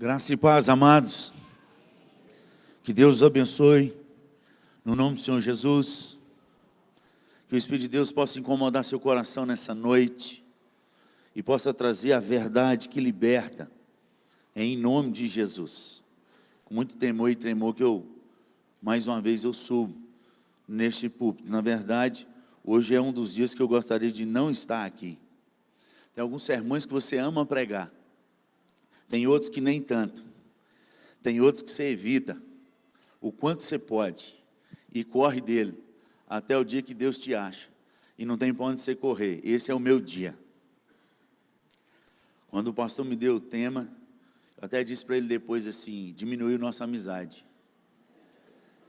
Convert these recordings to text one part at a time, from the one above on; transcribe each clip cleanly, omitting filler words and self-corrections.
Graça e paz, amados. Que Deus os abençoe, no nome do Senhor Jesus. Que o Espírito de Deus possa incomodar seu coração nessa noite e possa trazer a verdade que liberta, em nome de Jesus. Com muito temor e tremor que mais uma vez eu subo neste púlpito. Na verdade, hoje é um dos dias que eu gostaria de não estar aqui. Tem alguns sermões que você ama pregar. Tem outros que nem tanto. Tem outros que você evita o quanto você pode e corre dele até o dia que Deus te acha e não tem para onde você correr. Esse é o meu dia. Quando o pastor me deu o tema, eu até disse para ele depois assim: diminuiu nossa amizade.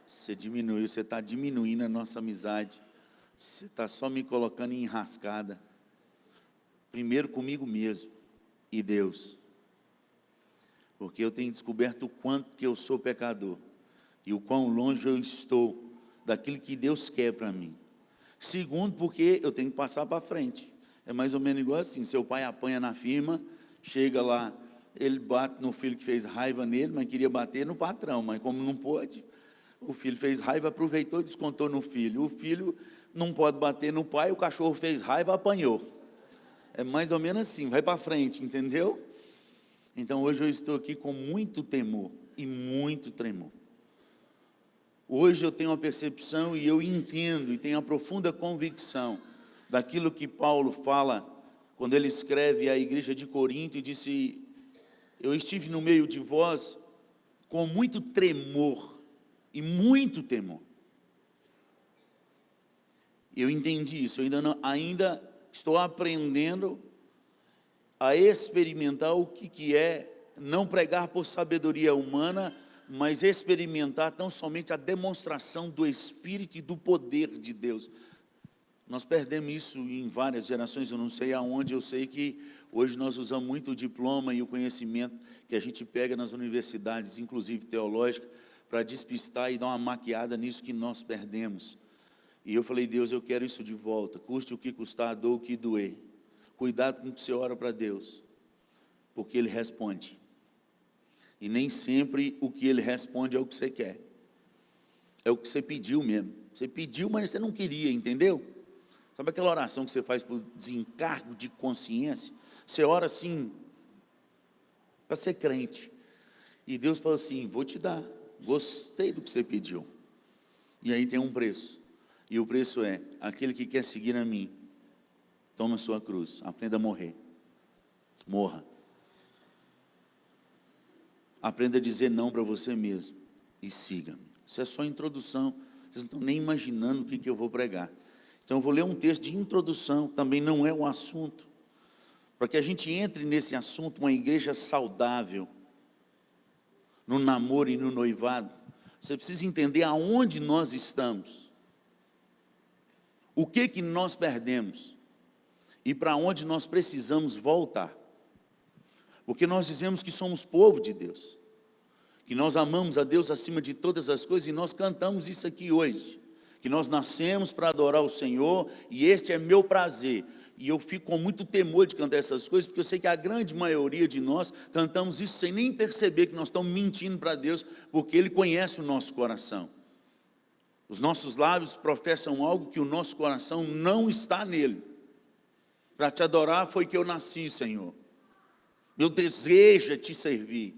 Você diminuiu, você está diminuindo a nossa amizade. Você está só me colocando em enrascada. Primeiro comigo mesmo e Deus. Porque eu tenho descoberto o quanto que eu sou pecador e o quão longe eu estou daquilo que Deus quer para mim. Segundo, porque eu tenho que passar para frente. É mais ou menos igual assim: seu pai apanha na firma, chega lá, ele bate no filho que fez raiva nele, mas queria bater no patrão, mas como não pôde, o filho fez raiva, aproveitou e descontou no filho. O filho não pode bater no pai, o cachorro fez raiva, apanhou. É mais ou menos assim, vai para frente, entendeu? Então hoje eu estou aqui com muito temor e muito tremor. Hoje eu tenho uma percepção e eu entendo e tenho a profunda convicção daquilo que Paulo fala quando ele escreve à igreja de Corinto e disse: eu estive no meio de vós com muito tremor e muito temor. Eu entendi isso, eu ainda estou aprendendo a experimentar o que é não pregar por sabedoria humana, mas experimentar tão somente a demonstração do Espírito e do poder de Deus. Nós perdemos isso em várias gerações, eu não sei aonde. Eu sei que hoje nós usamos muito o diploma e o conhecimento que a gente pega nas universidades, inclusive teológicas, para despistar e dar uma maquiada nisso que nós perdemos. E eu falei: Deus, eu quero isso de volta, custe o que custar, dou o que doer. Cuidado com o que você ora para Deus, porque Ele responde. E nem sempre o que Ele responde é o que você quer. É o que você pediu mesmo. Você pediu, mas você não queria, entendeu? Sabe aquela oração que você faz por desencargo de consciência? Você ora assim, para ser crente. E Deus fala assim: vou te dar, gostei do que você pediu. E aí tem um preço. E o preço é: aquele que quer seguir a mim, toma a sua cruz, aprenda a morrer. Morra. Aprenda a dizer não para você mesmo e siga-me. Isso é só introdução. Vocês não estão nem imaginando o que eu vou pregar. Então eu vou ler um texto de introdução, também não é o assunto, para que a gente entre nesse assunto, uma igreja saudável, no namoro e no noivado. Você precisa entender aonde nós estamos, o que nós perdemos e para onde nós precisamos voltar. Porque nós dizemos que somos povo de Deus, que nós amamos a Deus acima de todas as coisas, e nós cantamos isso aqui hoje, que nós nascemos para adorar o Senhor, e este é meu prazer. E eu fico com muito temor de cantar essas coisas, porque eu sei que a grande maioria de nós cantamos isso sem nem perceber que nós estamos mentindo para Deus, porque Ele conhece o nosso coração. Os nossos lábios professam algo que o nosso coração não está nele. Para te adorar foi que eu nasci, Senhor. Meu desejo é te servir.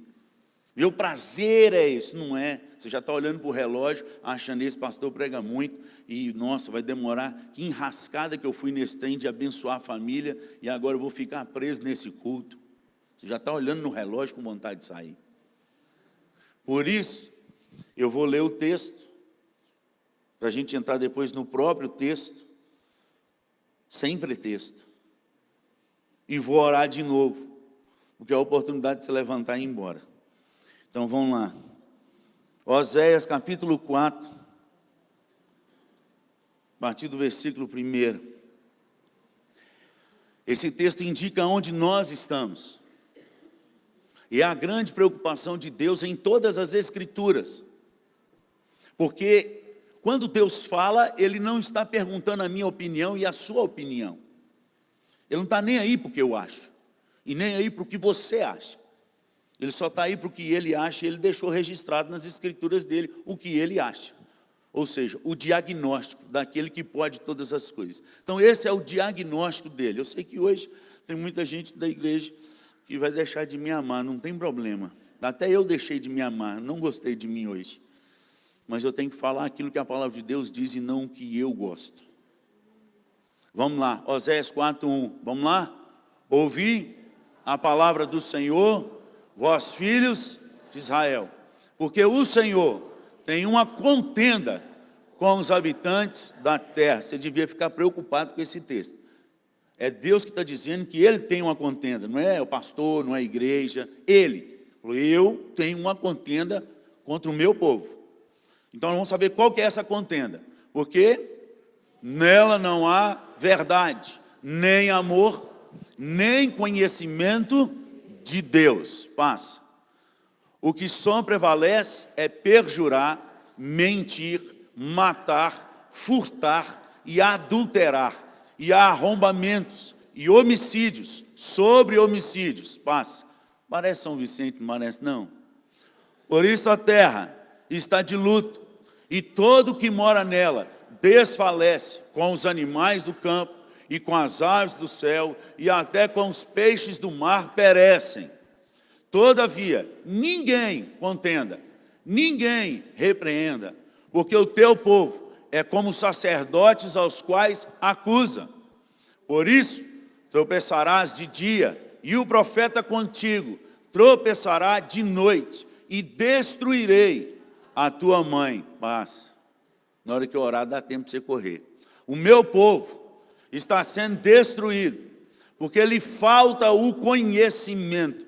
Meu prazer é esse. Não é. Você já está olhando para o relógio, achando: esse pastor prega muito e, nossa, vai demorar. Que enrascada que eu fui nesse trem de abençoar a família, e agora eu vou ficar preso nesse culto. Você já está olhando no relógio com vontade de sair. Por isso, eu vou ler o texto, para a gente entrar depois no próprio texto, sem pretexto. E vou orar de novo, porque é a oportunidade de se levantar e ir embora. Então vamos lá. Oséias capítulo 4, a partir do versículo 1. Esse texto indica onde nós estamos. E é a grande preocupação de Deus em todas as Escrituras. Porque quando Deus fala, Ele não está perguntando a minha opinião e a sua opinião. Ele não está nem aí para o que eu acho, e nem aí para o que você acha. Ele só está aí para o que ele acha, e ele deixou registrado nas escrituras dele o que ele acha. Ou seja, o diagnóstico daquele que pode todas as coisas. Então esse é o diagnóstico dele. Eu sei que hoje tem muita gente da igreja que vai deixar de me amar, não tem problema. Até eu deixei de me amar, não gostei de mim hoje. Mas eu tenho que falar aquilo que a palavra de Deus diz e não o que eu gosto. Vamos lá, Oséias 4:1, vamos lá? Ouvi a palavra do Senhor, vós filhos de Israel, porque o Senhor tem uma contenda com os habitantes da terra. Você devia ficar preocupado com esse texto. É Deus que está dizendo que Ele tem uma contenda, não é o pastor, não é a igreja, Ele. Eu tenho uma contenda contra o meu povo. Então vamos saber qual que é essa contenda, porque nela não há verdade, nem amor, nem conhecimento de Deus. Passa. O que só prevalece é perjurar, mentir, matar, furtar e adulterar, e há arrombamentos e homicídios sobre homicídios. Passa. Parece São Vicente, não parece não? Por isso a terra está de luto, e todo que mora nela desfalece, com os animais do campo, e com as aves do céu, e até com os peixes do mar perecem. Todavia, ninguém contenda, ninguém repreenda, porque o teu povo é como sacerdotes aos quais acusa. Por isso, tropeçarás de dia, e o profeta contigo tropeçará de noite, e destruirei a tua mãe. Passa. Na hora que eu orar, dá tempo de você correr. O meu povo está sendo destruído, porque lhe falta o conhecimento.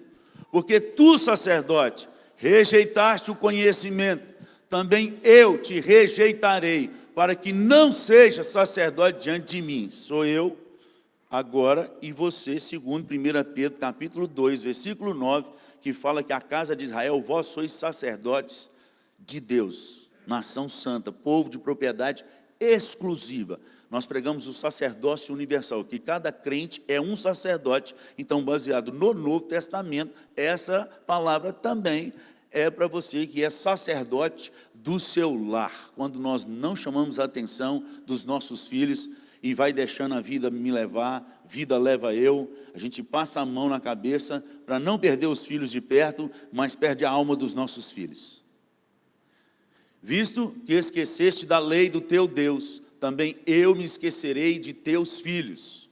Porque tu, sacerdote, rejeitaste o conhecimento, também eu te rejeitarei, para que não seja sacerdote diante de mim. Sou eu agora e você, segundo 1 Pedro, capítulo 2, versículo 9, que fala que a casa de Israel, vós sois sacerdotes de Deus, nação santa, povo de propriedade exclusiva. Nós pregamos o sacerdócio universal, que cada crente é um sacerdote. Então, baseado no Novo Testamento, essa palavra também é para você que é sacerdote do seu lar. Quando nós não chamamos a atenção dos nossos filhos e vai deixando a vida me levar, vida leva eu, a gente passa a mão na cabeça para não perder os filhos de perto, mas perde a alma dos nossos filhos. Visto que esqueceste da lei do teu Deus, também eu me esquecerei de teus filhos.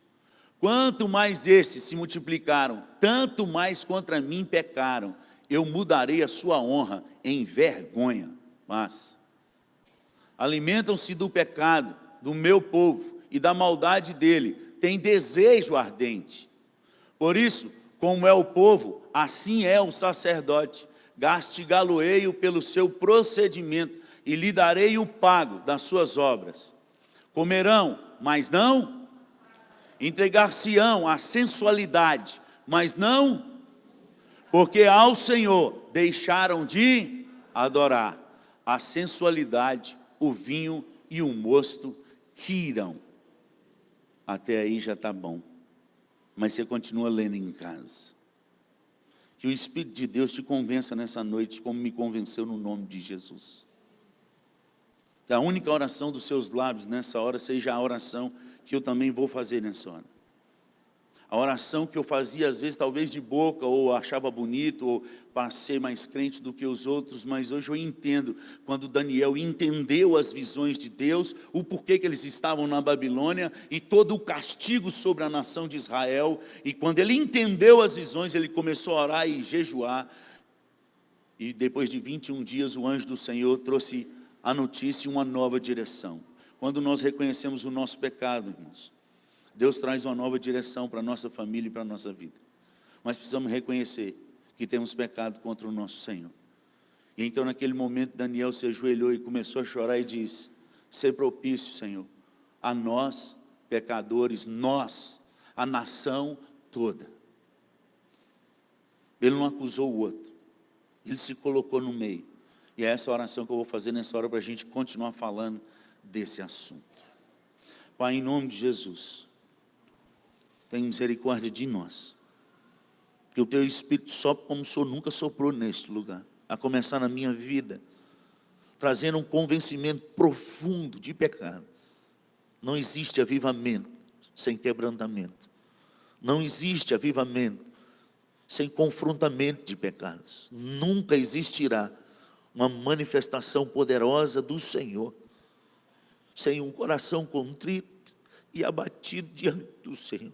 Quanto mais estes se multiplicaram, tanto mais contra mim pecaram. Eu mudarei a sua honra em vergonha. Mas alimentam-se do pecado do meu povo e da maldade dele, têm desejo ardente. Por isso, como é o povo, assim é o sacerdote. Castigá-lo-ei pelo seu procedimento e lhe darei o pago das suas obras. Comerão, mas não. Entregar-se-ão à sensualidade, mas não. Porque ao Senhor deixaram de adorar. A sensualidade, o vinho e o mosto tiram. Até aí já está bom. Mas você continua lendo em casa. Que o Espírito de Deus te convença nessa noite, como me convenceu no nome de Jesus. Que a única oração dos seus lábios nessa hora seja a oração que eu também vou fazer nessa hora. A oração que eu fazia às vezes talvez de boca, ou achava bonito, ou para ser mais crente do que os outros, mas hoje eu entendo, quando Daniel entendeu as visões de Deus, o porquê que eles estavam na Babilônia, e todo o castigo sobre a nação de Israel, e quando ele entendeu as visões, ele começou a orar e jejuar, e depois de 21 dias o anjo do Senhor trouxe a notícia e uma nova direção. Quando nós reconhecemos o nosso pecado, irmãos, Deus traz uma nova direção para a nossa família e para a nossa vida. Mas precisamos reconhecer que temos pecado contra o nosso Senhor. E então naquele momento Daniel se ajoelhou e começou a chorar e disse: ser propício, Senhor, a nós, pecadores, nós, a nação toda. Ele não acusou o outro, ele se colocou no meio. E é essa oração que eu vou fazer nessa hora para a gente continuar falando desse assunto. Pai, em nome de Jesus, tem misericórdia de nós. Que o teu Espírito sopre como o Senhor nunca soprou neste lugar, a começar na minha vida, trazendo um convencimento profundo de pecado. Não existe avivamento sem quebrantamento. Não existe avivamento sem confrontamento de pecados. Nunca existirá uma manifestação poderosa do Senhor sem um coração contrito e abatido diante do Senhor.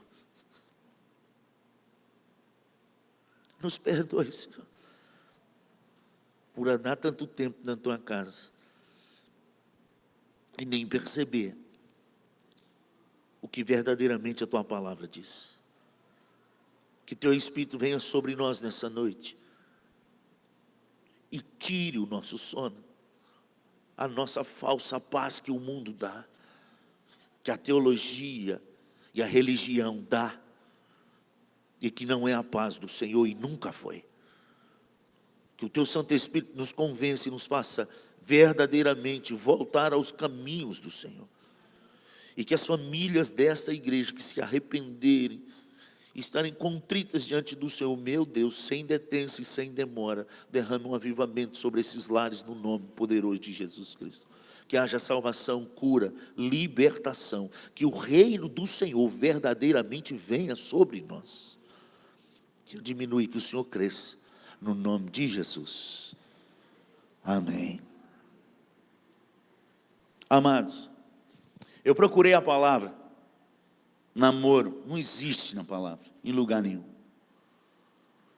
Nos perdoe, Senhor, por andar tanto tempo na tua casa e nem perceber o que verdadeiramente a tua palavra diz. Que teu Espírito venha sobre nós nessa noite e tire o nosso sono, a nossa falsa paz que o mundo dá, que a teologia e a religião dá, e que não é a paz do Senhor e nunca foi. Que o teu Santo Espírito nos convença e nos faça verdadeiramente voltar aos caminhos do Senhor. E que as famílias desta igreja que se arrependerem, estarem contritas diante do Senhor, meu Deus, sem detência e sem demora, derrame um avivamento sobre esses lares no nome poderoso de Jesus Cristo. Que haja salvação, cura, libertação, que o reino do Senhor verdadeiramente venha sobre nós. Que eu diminua e que o Senhor cresça, no nome de Jesus. Amém. Amados, eu procurei a palavra namoro, não existe na palavra, em lugar nenhum.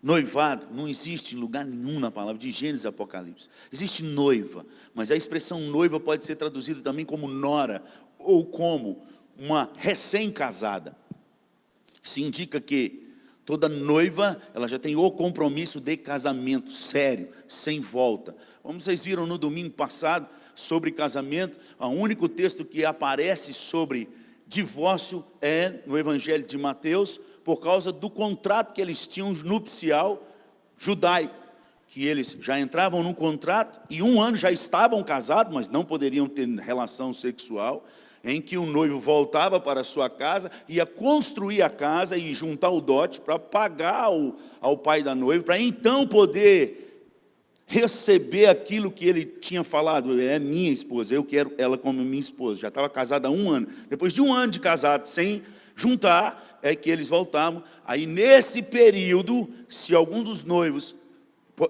Noivado, não existe em lugar nenhum na palavra, de Gênesis e Apocalipse. Existe noiva, mas a expressão noiva pode ser traduzida também como nora, ou como uma recém-casada. Isso indica que toda noiva, ela já tem o compromisso de casamento, sério, sem volta. Como vocês viram no domingo passado, sobre casamento, o único texto que aparece sobre divórcio é no Evangelho de Mateus, por causa do contrato que eles tinham nupcial judaico, que eles já entravam num contrato, e 1 ano já estavam casados, mas não poderiam ter relação sexual, em que o noivo voltava para a sua casa, ia construir a casa e juntar o dote para pagar ao pai da noiva, para então poder receber aquilo que ele tinha falado, é minha esposa, eu quero ela como minha esposa. Já estava casada há 1 ano, depois de 1 ano de casado, sem juntar, é que eles voltavam. Aí nesse período, se algum dos noivos,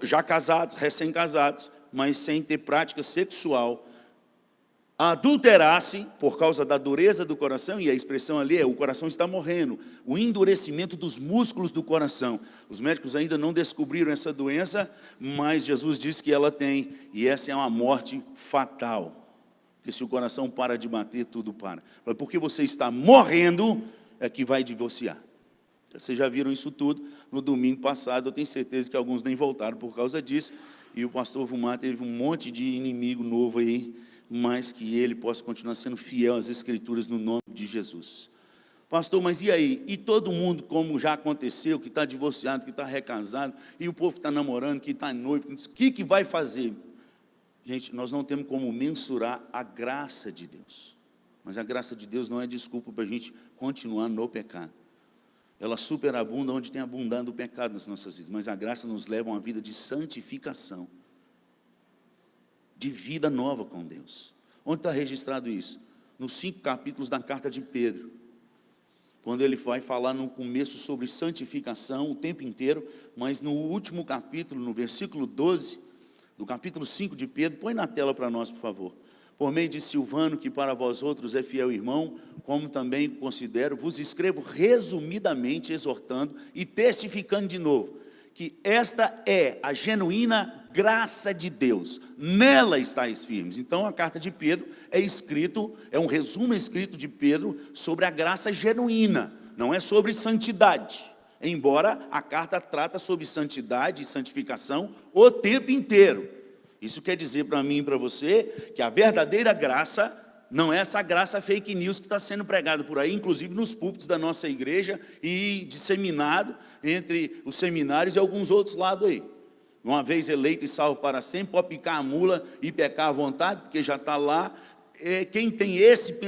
já casados, recém-casados, mas sem ter prática sexual, adulterasse por causa da dureza do coração, e a expressão ali é: o coração está morrendo, o endurecimento dos músculos do coração. Os médicos ainda não descobriram essa doença, mas Jesus disse que ela tem, e essa é uma morte fatal, porque se o coração para de bater, tudo para. Porque você está morrendo, é que vai divorciar. Vocês já viram isso tudo no domingo passado, eu tenho certeza que alguns nem voltaram por causa disso, e o pastor Vumar teve um monte de inimigo novo aí, mas que ele possa continuar sendo fiel às Escrituras no nome de Jesus. Pastor, mas e aí? E todo mundo, como já aconteceu, que está divorciado, que está recasado, e o povo que está namorando, que está noivo, o que vai fazer? Gente, nós não temos como mensurar a graça de Deus, mas a graça de Deus não é desculpa para a gente continuar no pecado. Ela superabunda onde tem abundado o pecado nas nossas vidas, mas a graça nos leva a uma vida de santificação, de vida nova com Deus. Onde está registrado isso? Nos 5 capítulos da carta de Pedro, quando ele vai falar no começo sobre santificação o tempo inteiro, mas no último capítulo, no versículo 12, do capítulo 5 de Pedro, põe na tela para nós, por favor. Por meio de Silvano, que para vós outros é fiel irmão, como também considero, vos escrevo resumidamente, exortando e testificando de novo, que esta é a genuína graça de Deus, nela estáis firmes. Então a carta de Pedro é um resumo escrito de Pedro sobre a graça genuína, não é sobre santidade, embora a carta trata sobre santidade e santificação o tempo inteiro. Isso quer dizer para mim e para você que a verdadeira graça não é essa graça fake news que está sendo pregada por aí, inclusive nos púlpitos da nossa igreja e disseminado entre os seminários e alguns outros lados aí. Uma vez eleito e salvo para sempre, pode picar a mula e pecar à vontade, porque já está lá. Quem tem esse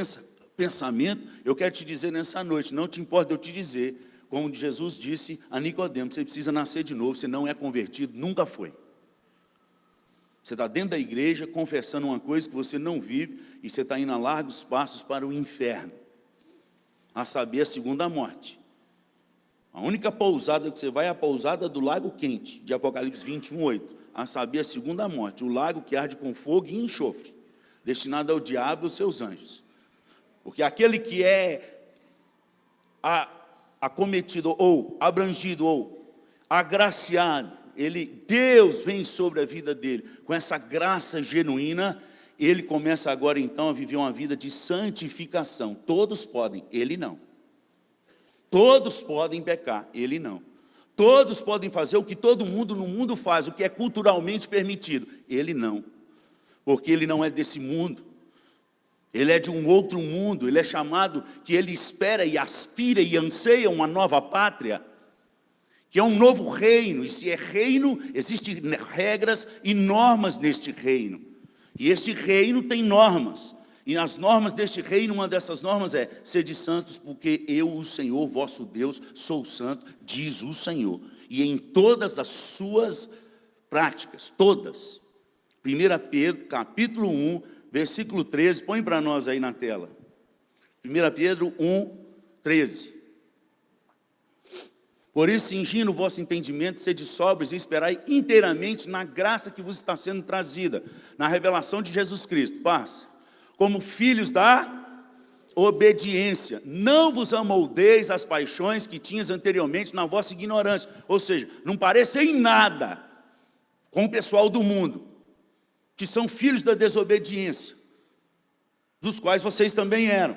pensamento, eu quero te dizer nessa noite, não te importa eu te dizer, como Jesus disse a Nicodemo, você precisa nascer de novo, você não é convertido, nunca foi. Você está dentro da igreja, confessando uma coisa que você não vive, e você está indo a largos passos para o inferno, a saber, a segunda morte. A única pousada que você vai é a pousada do lago quente, de Apocalipse 21:8, a saber, a segunda morte, o lago que arde com fogo e enxofre, destinado ao diabo e aos seus anjos. Porque aquele que é acometido, ou abrangido, ou agraciado, Deus vem sobre a vida dele, com essa graça genuína, ele começa agora então a viver uma vida de santificação. Todos podem, ele não. Todos podem pecar, ele não. Todos podem fazer o que todo mundo no mundo faz, o que é culturalmente permitido, ele não. Porque ele não é desse mundo, ele é de um outro mundo, ele é chamado, que ele espera e aspira e anseia uma nova pátria, que é um novo reino, e se é reino, existem regras e normas neste reino, e este reino tem normas, e nas normas deste reino, uma dessas normas é: sede santos, porque eu, o Senhor, vosso Deus, sou santo, diz o Senhor. E em todas as suas práticas, todas. 1 Pedro, capítulo 1, versículo 13, põe para nós aí na tela. 1 Pedro 1, 13. Por isso, cingindo o vosso entendimento, sede sóbrios e esperai inteiramente na graça que vos está sendo trazida, na revelação de Jesus Cristo. Passa. Como filhos da obediência, não vos amoldeis as paixões que tinhas anteriormente na vossa ignorância. Ou seja, não pareça em nada com o pessoal do mundo, que são filhos da desobediência, dos quais vocês também eram.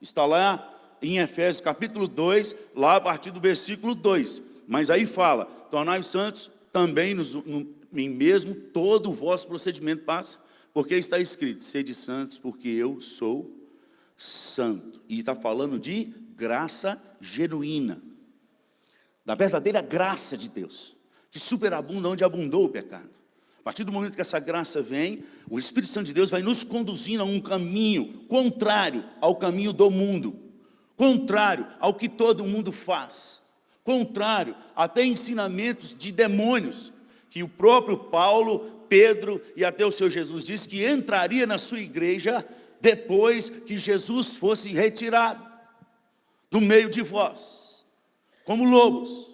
Está lá em Efésios capítulo 2, lá a partir do versículo 2. Mas aí fala: tornai-os santos também em mesmo todo o vosso procedimento. Passa. Porque está escrito: sede santos, porque eu sou santo. E está falando de graça genuína, da verdadeira graça de Deus, que superabunda onde abundou o pecado. A partir do momento que essa graça vem, o Espírito Santo de Deus vai nos conduzindo a um caminho contrário ao caminho do mundo, contrário ao que todo mundo faz, contrário até ensinamentos de demônios, que o próprio Paulo, Pedro e até o Senhor Jesus disse que entraria na sua igreja depois que Jesus fosse retirado do meio de vós, como lobos,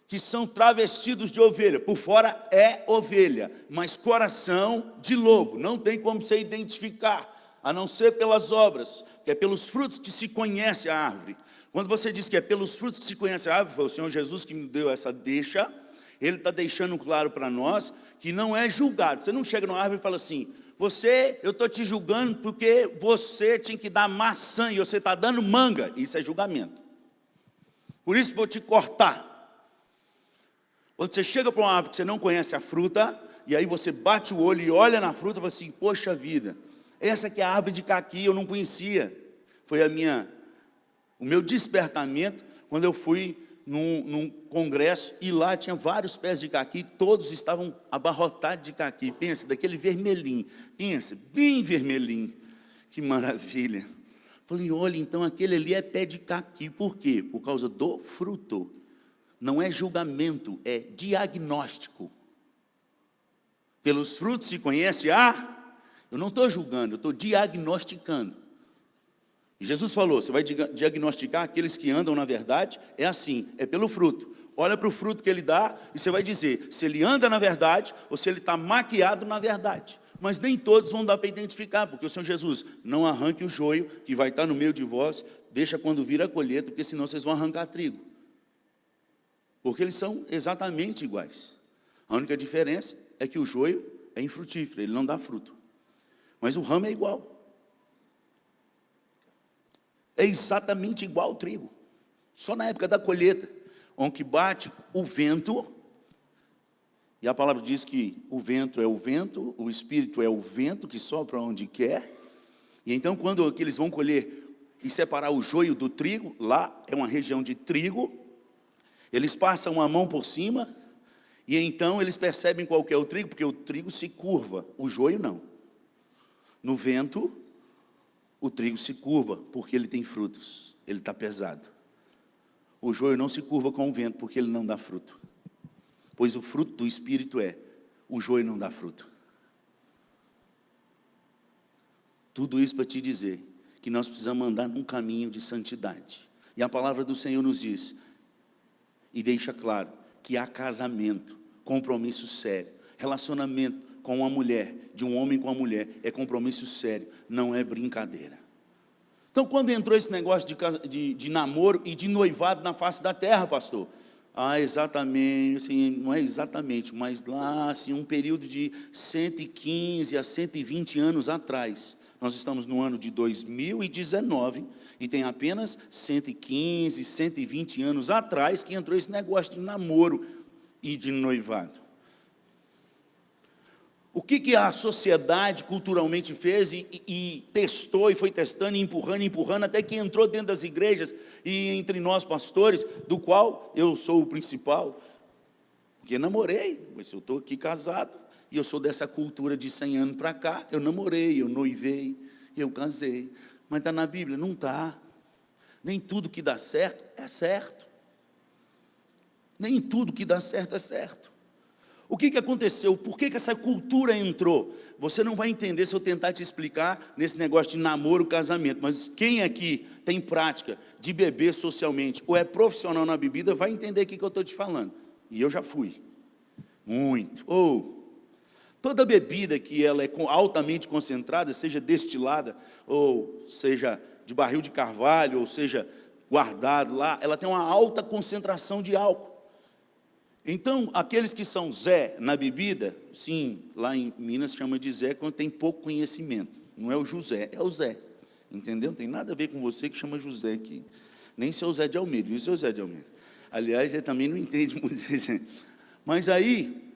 que são travestidos de ovelha. Por fora é ovelha, mas coração de lobo. Não tem como você identificar, a não ser pelas obras, que é pelos frutos que se conhece a árvore. Quando você diz que é pelos frutos que se conhece a árvore, foi o Senhor Jesus que me deu essa deixa. Ele está deixando claro para nós que não é julgado. Você não chega numa árvore e fala assim: eu estou te julgando porque você tinha que dar maçã e você está dando manga. Isso é julgamento. Por isso vou te cortar. Quando você chega para uma árvore que você não conhece a fruta, e aí você bate o olho e olha na fruta e fala assim: poxa vida, essa aqui é a árvore de caqui, eu não conhecia. Foi o meu despertamento quando eu fui num congresso, e lá tinha vários pés de caqui, todos estavam abarrotados de caqui. Pensa, daquele vermelhinho, pensa, bem vermelhinho, que maravilha. Falei: olha, então aquele ali é pé de caqui. Por quê? Por causa do fruto. Não é julgamento, é diagnóstico. Pelos frutos se conhece eu não estou julgando, eu estou diagnosticando. E Jesus falou: você vai diagnosticar aqueles que andam na verdade, é assim, é pelo fruto. Olha para o fruto que ele dá e você vai dizer se ele anda na verdade ou se ele está maquiado na verdade. Mas nem todos vão dar para identificar, porque o Senhor Jesus: não arranque o joio que vai estar no meio de vós, deixa quando vir a colheita, porque senão vocês vão arrancar trigo. Porque eles são exatamente iguais. A única diferença é que o joio é infrutífero, ele não dá fruto. Mas o ramo é igual. É exatamente igual ao trigo. Só na época da colheita, onde bate o vento, e a palavra diz que o vento é o vento, o Espírito é o vento que sopra onde quer. E então quando eles vão colher e separar o joio do trigo, lá é uma região de trigo, eles passam a mão por cima, e então eles percebem qual que é o trigo, porque o trigo se curva, o joio não. No vento, o trigo se curva, porque ele tem frutos, ele está pesado. O joio não se curva com o vento, porque ele não dá fruto. Pois o fruto do Espírito o joio não dá fruto. Tudo isso para te dizer que nós precisamos andar num caminho de santidade. E a palavra do Senhor nos diz, e deixa claro, que há casamento, compromisso sério, relacionamento com uma mulher, de um homem com uma mulher, é compromisso sério, não é brincadeira. Então, quando entrou esse negócio de namoro e de noivado na face da terra, pastor? Exatamente, assim, não é exatamente, mas lá, assim, um período de 115 a 120 anos atrás. Nós estamos no ano de 2019 e tem apenas 115, 120 anos atrás que entrou esse negócio de namoro e de noivado. O que a sociedade culturalmente fez e testou e foi testando, empurrando, até que entrou dentro das igrejas e entre nós pastores, do qual eu sou o principal, porque namorei, mas eu estou aqui casado, e eu sou dessa cultura de 100 anos para cá, eu namorei, eu noivei, eu casei, mas está na Bíblia? Não está. Nem tudo que dá certo é certo. Nem tudo que dá certo é certo. O que aconteceu? Por que essa cultura entrou? Você não vai entender se eu tentar te explicar nesse negócio de namoro, casamento, mas quem aqui tem prática de beber socialmente, ou é profissional na bebida, vai entender o que eu estou te falando. E eu já fui. Muito. Toda bebida que ela é altamente concentrada, seja destilada, ou seja de barril de carvalho, ou seja guardado lá, ela tem uma alta concentração de álcool. Então, aqueles que são Zé na bebida, sim, lá em Minas chama de Zé quando tem pouco conhecimento. Não é o José, é o Zé. Entendeu? Não tem nada a ver com você que chama José aqui. Nem seu Zé de Almeida, viu, seu Zé de Almeida? Aliás, ele também não entende muito isso. Mas aí,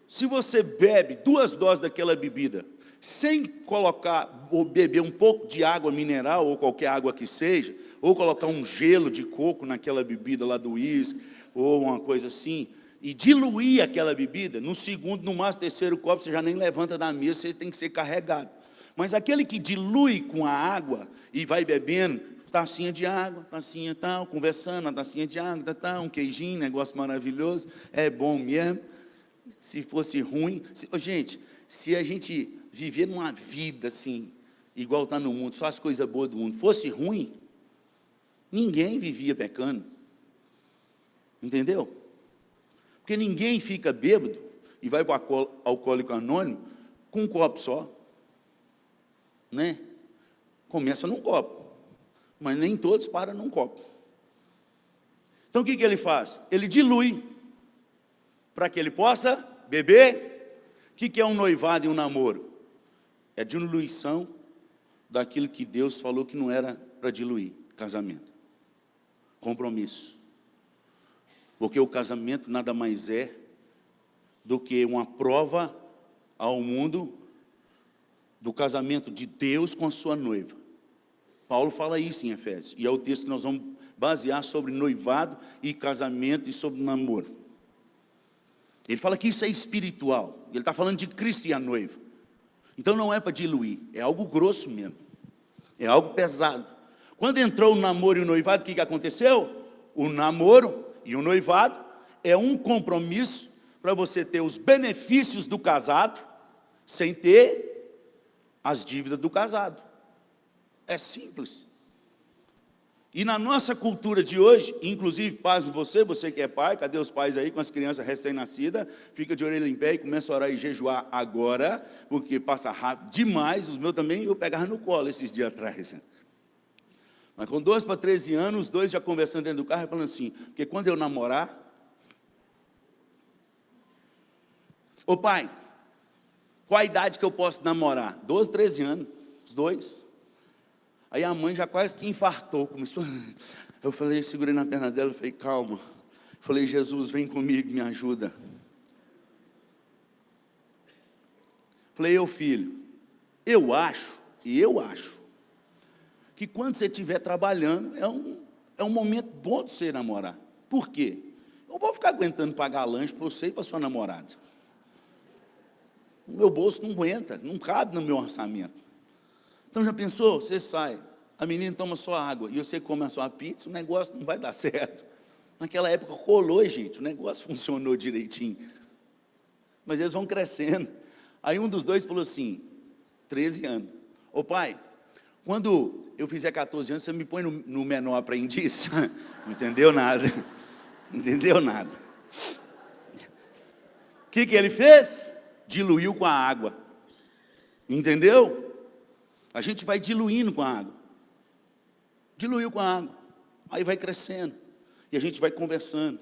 se você bebe 2 doses daquela bebida, sem colocar ou beber um pouco de água mineral, ou qualquer água que seja, ou colocar um gelo de coco naquela bebida lá do uísque, ou uma coisa assim, e diluir aquela bebida, no segundo, no máximo, terceiro copo, você já nem levanta da mesa, você tem que ser carregado. Mas aquele que dilui com a água e vai bebendo, tacinha de água, tacinha tal, conversando, a tacinha de água, tal, um queijinho, negócio maravilhoso, é bom mesmo. Se fosse ruim, gente, se a gente viver numa vida assim, igual está no mundo, só as coisas boas do mundo, fosse ruim, ninguém vivia pecando. Entendeu? Porque ninguém fica bêbado e vai para o alcoólico anônimo com um copo só. Né? Começa num copo, mas nem todos param num copo. Então o que ele faz? Ele dilui, para que ele possa beber. O que é um noivado e um namoro? É diluição daquilo que Deus falou que não era para diluir. Casamento, compromisso. Porque o casamento nada mais é do que uma prova ao mundo do casamento de Deus com a sua noiva. Paulo fala isso em Efésios, e é o texto que nós vamos basear sobre noivado e casamento e sobre namoro. Ele fala que isso é espiritual, ele está falando de Cristo e a noiva. Então não é para diluir, é algo grosso mesmo, é algo pesado. Quando entrou o namoro e o noivado, o que aconteceu? O namoro e o noivado é um compromisso para você ter os benefícios do casado, sem ter as dívidas do casado. É simples. E na nossa cultura de hoje, inclusive, pasme você que é pai, cadê os pais aí com as crianças recém-nascidas? Fica de orelha em pé e começa a orar e jejuar agora, porque passa rápido demais. Os meus também eu pegava no colo esses dias atrás. Mas com 12 para 13 anos, os dois já conversando dentro do carro e falando assim, porque quando eu namorar, ô pai, qual a idade que eu posso namorar? 12, 13 anos, os dois. Aí a mãe já quase que infartou, começou. Eu falei, segurei na perna dela, falei, calma. Eu falei, Jesus, vem comigo, me ajuda. Falei, filho, eu acho, que quando você estiver trabalhando, é um momento bom de você namorar. Por quê? Eu não vou ficar aguentando pagar lanche para você e para sua namorada. O meu bolso não aguenta, não cabe no meu orçamento. Então já pensou? Você sai a menina toma só água e você come a sua pizza, o negócio não vai dar certo. Naquela época rolou, gente, o negócio funcionou direitinho. Mas eles vão crescendo. Aí um dos dois falou assim, 13 anos, ô pai, quando eu fizer 14 anos, você me põe no menor aprendiz? Não entendeu nada. Não entendeu nada. O que ele fez? Diluiu com a água. Entendeu? A gente vai diluindo com a água. Diluiu com a água. Aí vai crescendo. E a gente vai conversando.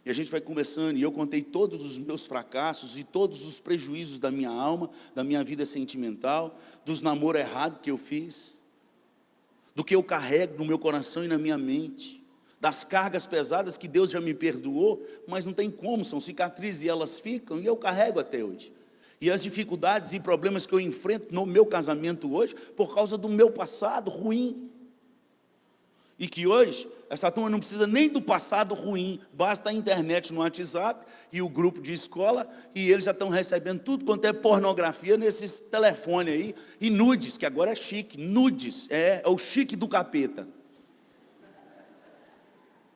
E a gente vai conversando. E eu contei todos os meus fracassos e todos os prejuízos da minha alma, da minha vida sentimental, dos namoros errados que eu fiz, do que eu carrego no meu coração e na minha mente, das cargas pesadas que Deus já me perdoou, mas não tem como, são cicatrizes e elas ficam, e eu carrego até hoje. E as dificuldades e problemas que eu enfrento no meu casamento hoje, por causa do meu passado ruim. E que hoje, essa turma não precisa nem do passado ruim, basta a internet no WhatsApp e o grupo de escola, e eles já estão recebendo tudo quanto é pornografia nesses telefones aí, e nudes, que agora é chique, nudes, é o chique do capeta.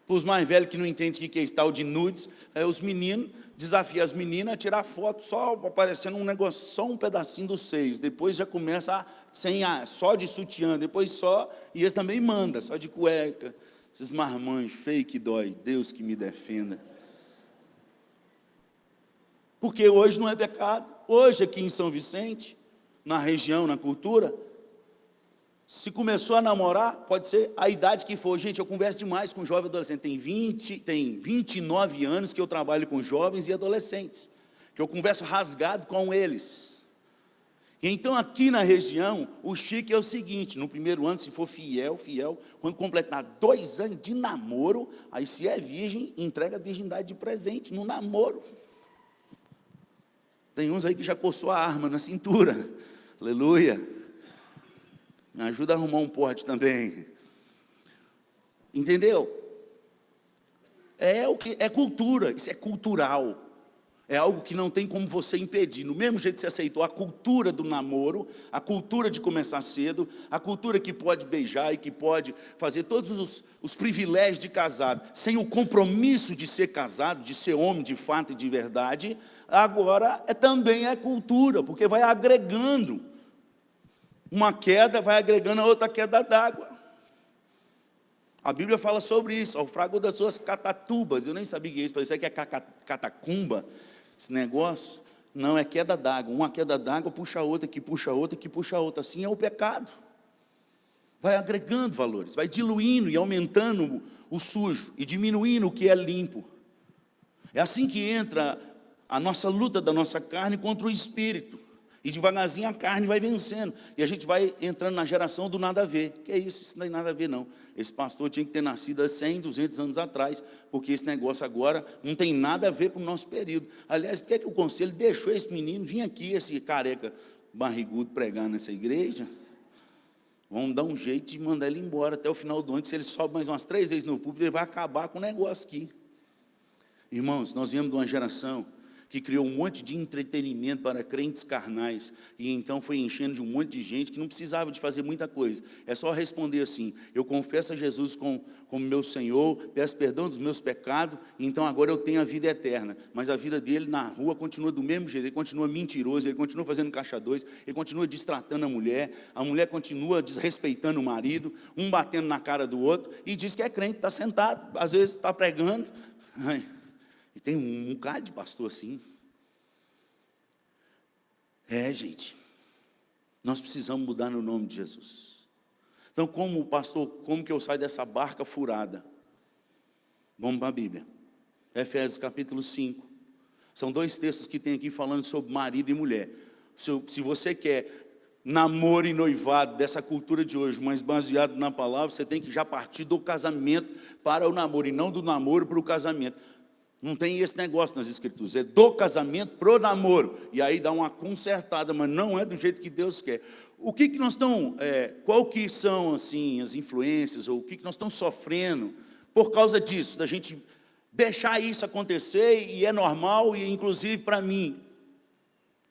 Para os mais velhos que não entendem o que é esse tal de nudes, os meninos, desafiam as meninas a tirar foto só aparecendo um negócio, só um pedacinho dos seios, depois já começa só de sutiã, depois só, e eles também mandam, só de cueca, esses marmanjos feios que dói, Deus que me defenda. Porque hoje não é pecado, hoje aqui em São Vicente, na região, na cultura, se começou a namorar, pode ser a idade que for. Gente, eu converso demais com jovem adolescente. Tem 29 anos que eu trabalho com jovens e adolescentes, que eu converso rasgado com eles. E então aqui na região, o chique é o seguinte, no primeiro ano, se for fiel, quando completar 2 anos de namoro, aí se é virgem, entrega a virgindade de presente no namoro. Tem uns aí que já coçou a arma na cintura, aleluia. Me ajuda a arrumar um porte também. Entendeu? É cultura, isso é cultural. É algo que não tem como você impedir. No mesmo jeito que você aceitou a cultura do namoro, a cultura de começar cedo, a cultura que pode beijar e que pode fazer todos os privilégios de casado, sem o compromisso de ser casado, de ser homem de fato e de verdade, agora também é cultura, porque vai agregando. Uma queda vai agregando a outra queda d'água. A Bíblia fala sobre isso, ao frago das suas catatubas. Eu nem sabia que isso é que é catacumba, esse negócio. Não, é queda d'água. Uma queda d'água puxa a outra, que puxa a outra, que puxa a outra. Assim é o pecado. Vai agregando valores, vai diluindo e aumentando o sujo e diminuindo o que é limpo. É assim que entra a nossa luta da nossa carne contra o espírito. E devagarzinho a carne vai vencendo. E a gente vai entrando na geração do nada a ver. Que é isso? Isso não tem nada a ver não. Esse pastor tinha que ter nascido há 100, 200 anos atrás. Porque esse negócio agora não tem nada a ver com o nosso período. Aliás, por que o conselho deixou esse menino vir aqui, esse careca barrigudo, pregar nessa igreja? Vamos dar um jeito de mandar ele embora até o final do ano. Que se ele sobe mais umas 3 vezes no púlpito, ele vai acabar com o negócio aqui. Irmãos, nós viemos de uma geração que criou um monte de entretenimento para crentes carnais, e então foi enchendo de um monte de gente que não precisava de fazer muita coisa, é só responder assim, eu confesso a Jesus como meu Senhor, peço perdão dos meus pecados, então agora eu tenho a vida eterna, mas a vida dele na rua continua do mesmo jeito, ele continua mentiroso, ele continua fazendo caixa dois, ele continua destratando a mulher continua desrespeitando o marido, um batendo na cara do outro, e diz que é crente, está sentado, às vezes está pregando, e tem um bocado de pastor assim. Gente, nós precisamos mudar no nome de Jesus. Então, como pastor, como que eu saio dessa barca furada? Vamos para a Bíblia. Efésios capítulo 5. São 2 textos que tem aqui falando sobre marido e mulher. Se você quer namoro e noivado dessa cultura de hoje, mas baseado na palavra, você tem que já partir do casamento para o namoro, e não do namoro para o casamento. Não tem esse negócio nas escrituras, é do casamento pro namoro, e aí dá uma consertada, mas não é do jeito que Deus quer. O que nós estamos, qual que são assim, as influências, ou o que nós estamos sofrendo por causa disso, da gente deixar isso acontecer, e é normal, e inclusive para mim,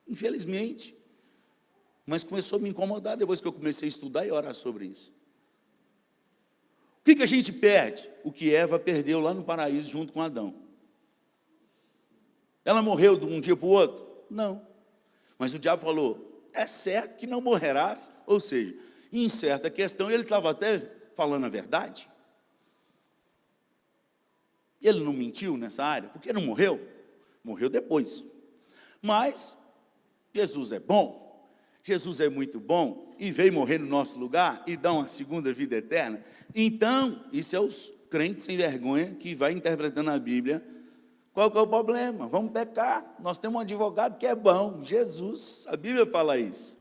infelizmente, mas começou a me incomodar depois que eu comecei a estudar e orar sobre isso. que a gente perde? O que Eva perdeu lá no paraíso junto com Adão. Ela morreu de um dia para o outro? Não. Mas o diabo falou, é certo que não morrerás. Ou seja, em certa questão, ele estava até falando a verdade. Ele não mentiu nessa área, porque não morreu. Morreu depois. Mas Jesus é bom, Jesus é muito bom, e veio morrer no nosso lugar, e dá uma segunda vida eterna. Então, isso é os crentes sem vergonha, que vai interpretando a Bíblia. Qual que é o problema? Vamos pecar, nós temos um advogado que é bom, Jesus, a Bíblia fala isso.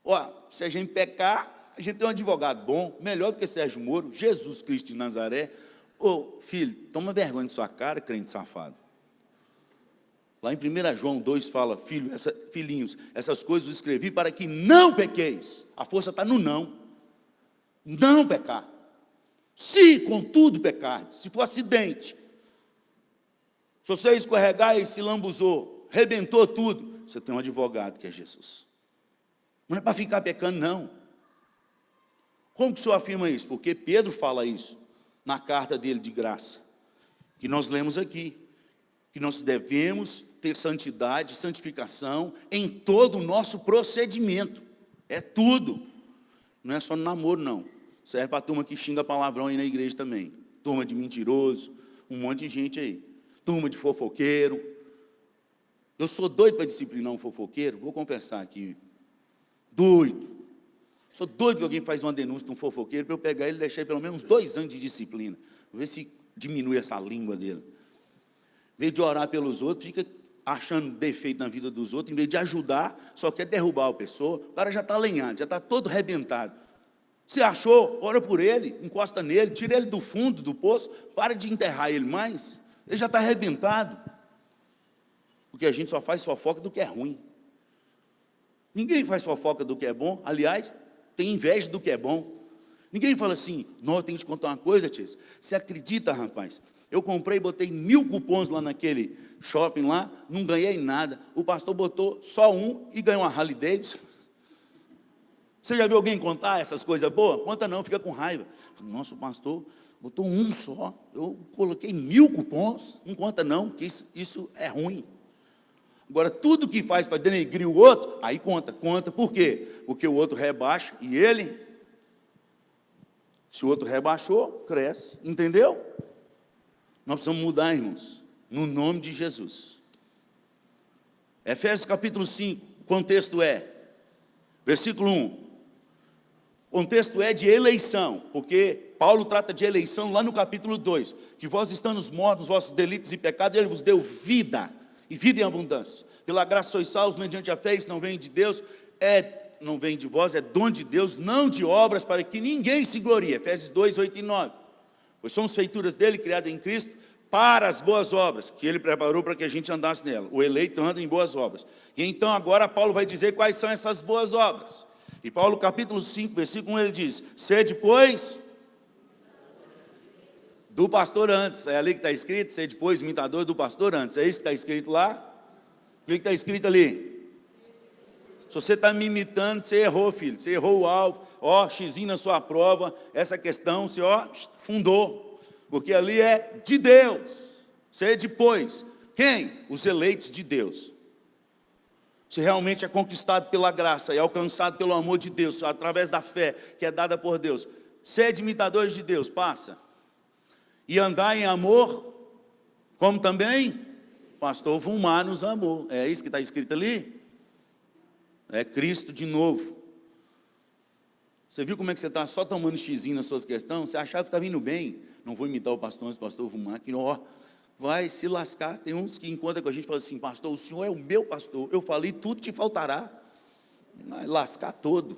Ó, se a gente pecar, a gente tem um advogado bom, melhor do que Sérgio Moro, Jesus Cristo de Nazaré. Ô, filho, toma vergonha de sua cara, crente safado. Lá em 1 João 2 fala, filhinhos, essas coisas eu escrevi para que não pequeis. A força está no não. Não pecar. Se, contudo, pecar, se for acidente, se você escorregar e se lambuzou, rebentou tudo, você tem um advogado que é Jesus. Não é para ficar pecando, não. Como que o senhor afirma isso? Porque Pedro fala isso na carta dele de graça, que nós lemos aqui, que nós devemos ter santidade, santificação em todo o nosso procedimento. É tudo. Não é só no namoro, não. Serve para a turma que xinga palavrão aí na igreja também. Turma de mentiroso, um monte de gente aí. Turma de fofoqueiro. Eu sou doido para disciplinar um fofoqueiro, vou confessar aqui. Doido. Sou doido que alguém faz uma denúncia de um fofoqueiro para eu pegar ele e deixar ele pelo menos 2 anos de disciplina. Vou ver se diminui essa língua dele. Em vez de orar pelos outros, fica achando defeito na vida dos outros, em vez de ajudar, só quer derrubar a pessoa. O cara já está lenhado, já está todo arrebentado. Se achou, ora por ele, encosta nele, tira ele do fundo do poço, para de enterrar ele mais, ele já está arrebentado. Porque a gente só faz fofoca do que é ruim. Ninguém faz fofoca do que é bom, aliás, tem inveja do que é bom. Ninguém fala assim, não, eu tenho que te contar uma coisa, tia. Você acredita, rapaz? Eu comprei, botei 1000 cupons lá naquele shopping lá, não ganhei nada. O pastor botou só um e ganhou uma Harley Davidson. Você já viu alguém contar essas coisas boas? Conta não, fica com raiva. Nossa, o pastor botou um só. Eu coloquei 1000 cupons. Não conta não, porque isso é ruim. Agora, tudo que faz para denegrir o outro, aí conta. Conta por quê? Porque o outro rebaixa e ele, se o outro rebaixou, cresce. Entendeu? Nós precisamos mudar, irmãos, no nome de Jesus. Efésios capítulo 5, o contexto é, versículo 1, o contexto é de eleição, porque Paulo trata de eleição lá no capítulo 2, que vós estando mortos, vossos delitos e pecados, ele vos deu vida, e vida em abundância. Pela graça sois salvos, mediante a fé, isso não vem de Deus, não vem de vós, é dom de Deus, não de obras, para que ninguém se glorie. Efésios 2, 8 e 9. Pois somos feituras dele, criadas em Cristo, para as boas obras, que ele preparou para que a gente andasse nela. O eleito anda em boas obras. E então agora Paulo vai dizer quais são essas boas obras. E Paulo capítulo 5, versículo 1, ele diz, sede, pois, do pastor antes. É ali que está escrito, sede, pois, imitador do pastor antes. É isso que está escrito lá? O que está escrito ali? Se você está me imitando, você errou, filho. Você errou o alvo. Ó, xizinho na sua prova. Essa questão, você, fundou. Porque ali é de Deus. Sede, pois. Quem? Os eleitos de Deus. Se realmente é conquistado pela graça e alcançado pelo amor de Deus, através da fé que é dada por Deus. Sede imitadores de Deus, passa. E andar em amor, como também pastor Vumar nos amou. É isso que está escrito ali? É Cristo de novo. Você viu como é que você está só tomando xizinho nas suas questões? Você achava que está vindo bem. Não vou imitar o pastor Vumar, que vai se lascar. Tem uns que encontram com a gente e falam assim, pastor, o senhor é o meu pastor. Eu falei, tudo te faltará. Vai lascar todo.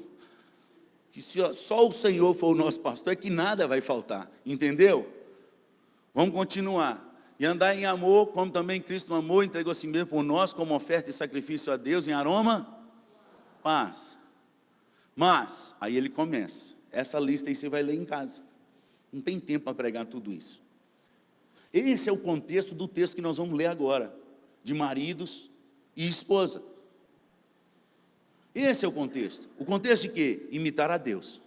Que se só o Senhor for o nosso pastor, é que nada vai faltar. Entendeu? Vamos continuar. E andar em amor, como também Cristo amou, entregou a si mesmo por nós, como oferta e sacrifício a Deus, em aroma, paz. Mas, aí ele começa. Essa lista aí você vai ler em casa. Não tem tempo para pregar tudo isso. Esse é o contexto do texto que nós vamos ler agora. De maridos e esposa. Esse é o contexto. O contexto de quê? Imitar a Deus.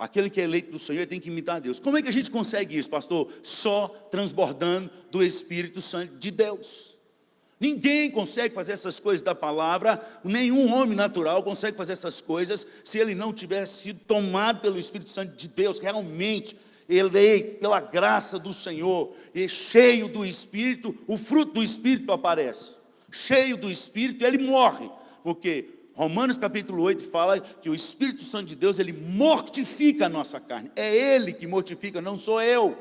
Aquele que é eleito do Senhor tem que imitar a Deus. Como é que a gente consegue isso, pastor? Só transbordando do Espírito Santo de Deus. Ninguém consegue fazer essas coisas da palavra, nenhum homem natural consegue fazer essas coisas se ele não tivesse sido tomado pelo Espírito Santo de Deus, realmente eleito pela graça do Senhor, e cheio do Espírito, o fruto do Espírito aparece. Cheio do Espírito, ele morre, porque Romanos capítulo 8 fala que o Espírito Santo de Deus, ele mortifica a nossa carne. É ele que mortifica, não sou eu.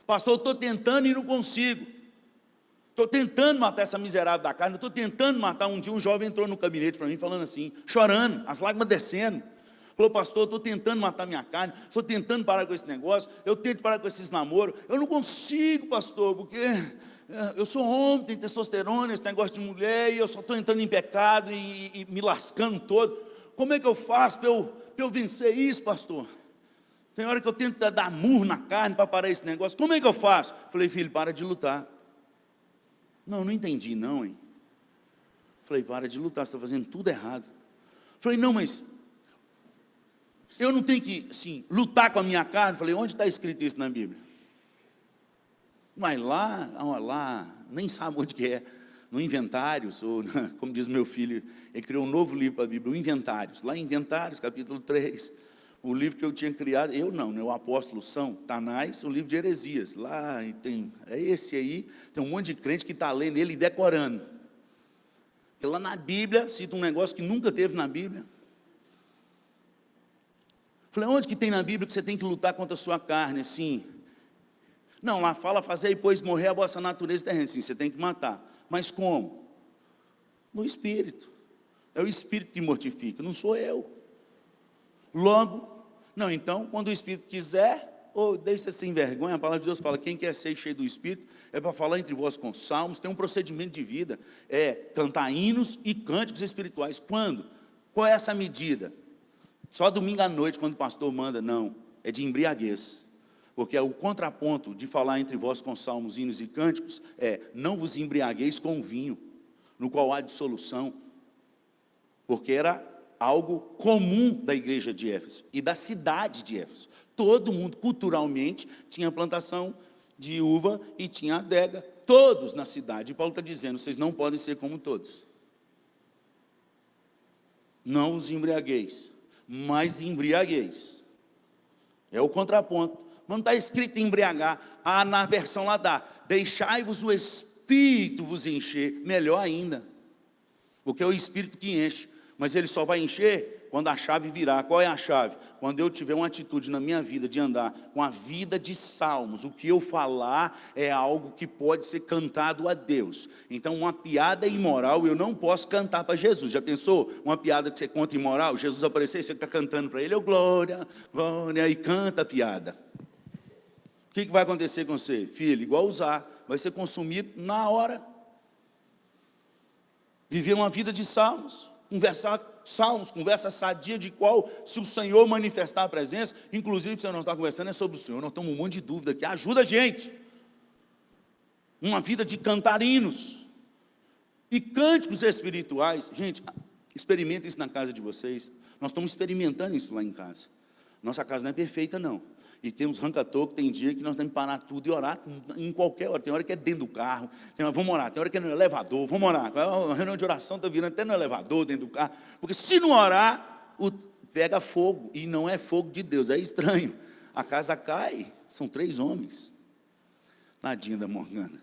Pastor, eu estou tentando e não consigo. Estou tentando matar essa miserável da carne, estou tentando matar. Um dia um jovem entrou no gabinete para mim falando assim, chorando, as lágrimas descendo. Falou, pastor, estou tentando matar minha carne, estou tentando parar com esse negócio, eu tento parar com esses namoros, eu não consigo, pastor, porque eu sou homem, tenho testosterona, esse negócio de mulher, e eu só estou entrando em pecado e me lascando todo. Como é que eu faço para eu vencer isso, pastor? Tem hora que eu tento dar murro na carne para parar esse negócio, como é que eu faço? Falei, filho, para de lutar. Não entendi não, hein? Falei, para de lutar, você está fazendo tudo errado. Falei, não, mas eu não tenho que, assim, lutar com a minha carne. Falei, onde está escrito isso na Bíblia? Vai lá, nem sabe onde que é, no Inventários, ou como diz meu filho, ele criou um novo livro para a Bíblia, o Inventários, lá em Inventários, capítulo 3, o livro que eu tinha criado, eu não, né, o apóstolo São Tanás, o livro de heresias, lá tem, é esse aí, tem um monte de crente que está lendo ele e decorando, porque lá na Bíblia, cita um negócio que nunca teve na Bíblia. Falei, onde que tem na Bíblia que você tem que lutar contra a sua carne, assim? Não, lá fala, fazer e depois morrer a vossa natureza terrena, sim, você tem que matar, mas como? No Espírito, é o Espírito que mortifica, não sou eu. Logo, não, então, quando o Espírito quiser, ou deixa sem vergonha, a palavra de Deus fala, quem quer ser cheio do Espírito, é para falar entre vós com salmos, tem um procedimento de vida, é cantar hinos e cânticos espirituais. Quando? Qual é essa medida? Só domingo à noite, quando o pastor manda, não, é de embriaguez, porque é o contraponto de falar entre vós com salmos, hinos e cânticos, é, não vos embriagueis com vinho, no qual há dissolução, porque era algo comum da igreja de Éfeso e da cidade de Éfeso. Todo mundo, culturalmente, tinha plantação de uva e tinha adega, todos na cidade. E Paulo está dizendo, vocês não podem ser como todos. Não os embriagueis, mas embriagueis. É o contraponto. Mas não está escrito embriagar. Ah, na versão lá dá, deixai-vos o Espírito vos encher, melhor ainda, porque é o Espírito que enche. Mas ele só vai encher quando a chave virar. Qual é a chave? Quando eu tiver uma atitude na minha vida de andar com a vida de salmos. O que eu falar é algo que pode ser cantado a Deus. Então uma piada imoral eu não posso cantar para Jesus. Já pensou? Uma piada que você conta imoral, Jesus aparecer e você fica cantando para ele, glória, glória, e canta a piada. O que vai acontecer com você? Filho, igual usar, vai ser consumido na hora. Viver uma vida de salmos. Conversar salmos, conversa sadia de qual, se o Senhor manifestar a presença, inclusive se você não está conversando é sobre o Senhor, nós estamos um monte de dúvida aqui, ajuda a gente, uma vida de cantar hinos, e cânticos espirituais, gente, experimentem isso na casa de vocês, nós estamos experimentando isso lá em casa, nossa casa não é perfeita não, e tem uns ranca-toco, tem dia que nós temos que parar tudo e orar em qualquer hora. Tem hora que é dentro do carro, vamos orar. Tem hora que é no elevador, vamos orar. A reunião de oração está virando até no elevador, dentro do carro. Porque se não orar, pega fogo. E não é fogo de Deus, é estranho. A casa cai, são 3 homens. Tadinha da Morgana.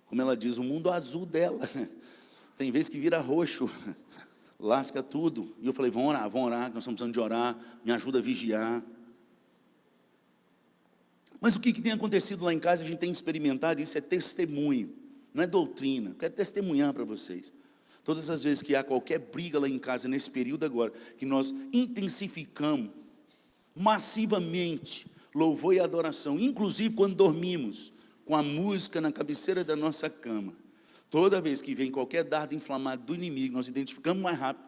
Como ela diz, o mundo azul dela. Tem vezes que vira roxo, lasca tudo. E eu falei, vamos orar, nós estamos precisando de orar, me ajuda a vigiar. Mas o que tem acontecido lá em casa, a gente tem experimentado, isso é testemunho, não é doutrina, eu quero testemunhar para vocês. Todas as vezes que há qualquer briga lá em casa, nesse período agora, que nós intensificamos massivamente louvor e adoração, inclusive quando dormimos, com a música na cabeceira da nossa cama, toda vez que vem qualquer dardo inflamado do inimigo, nós identificamos mais rápido,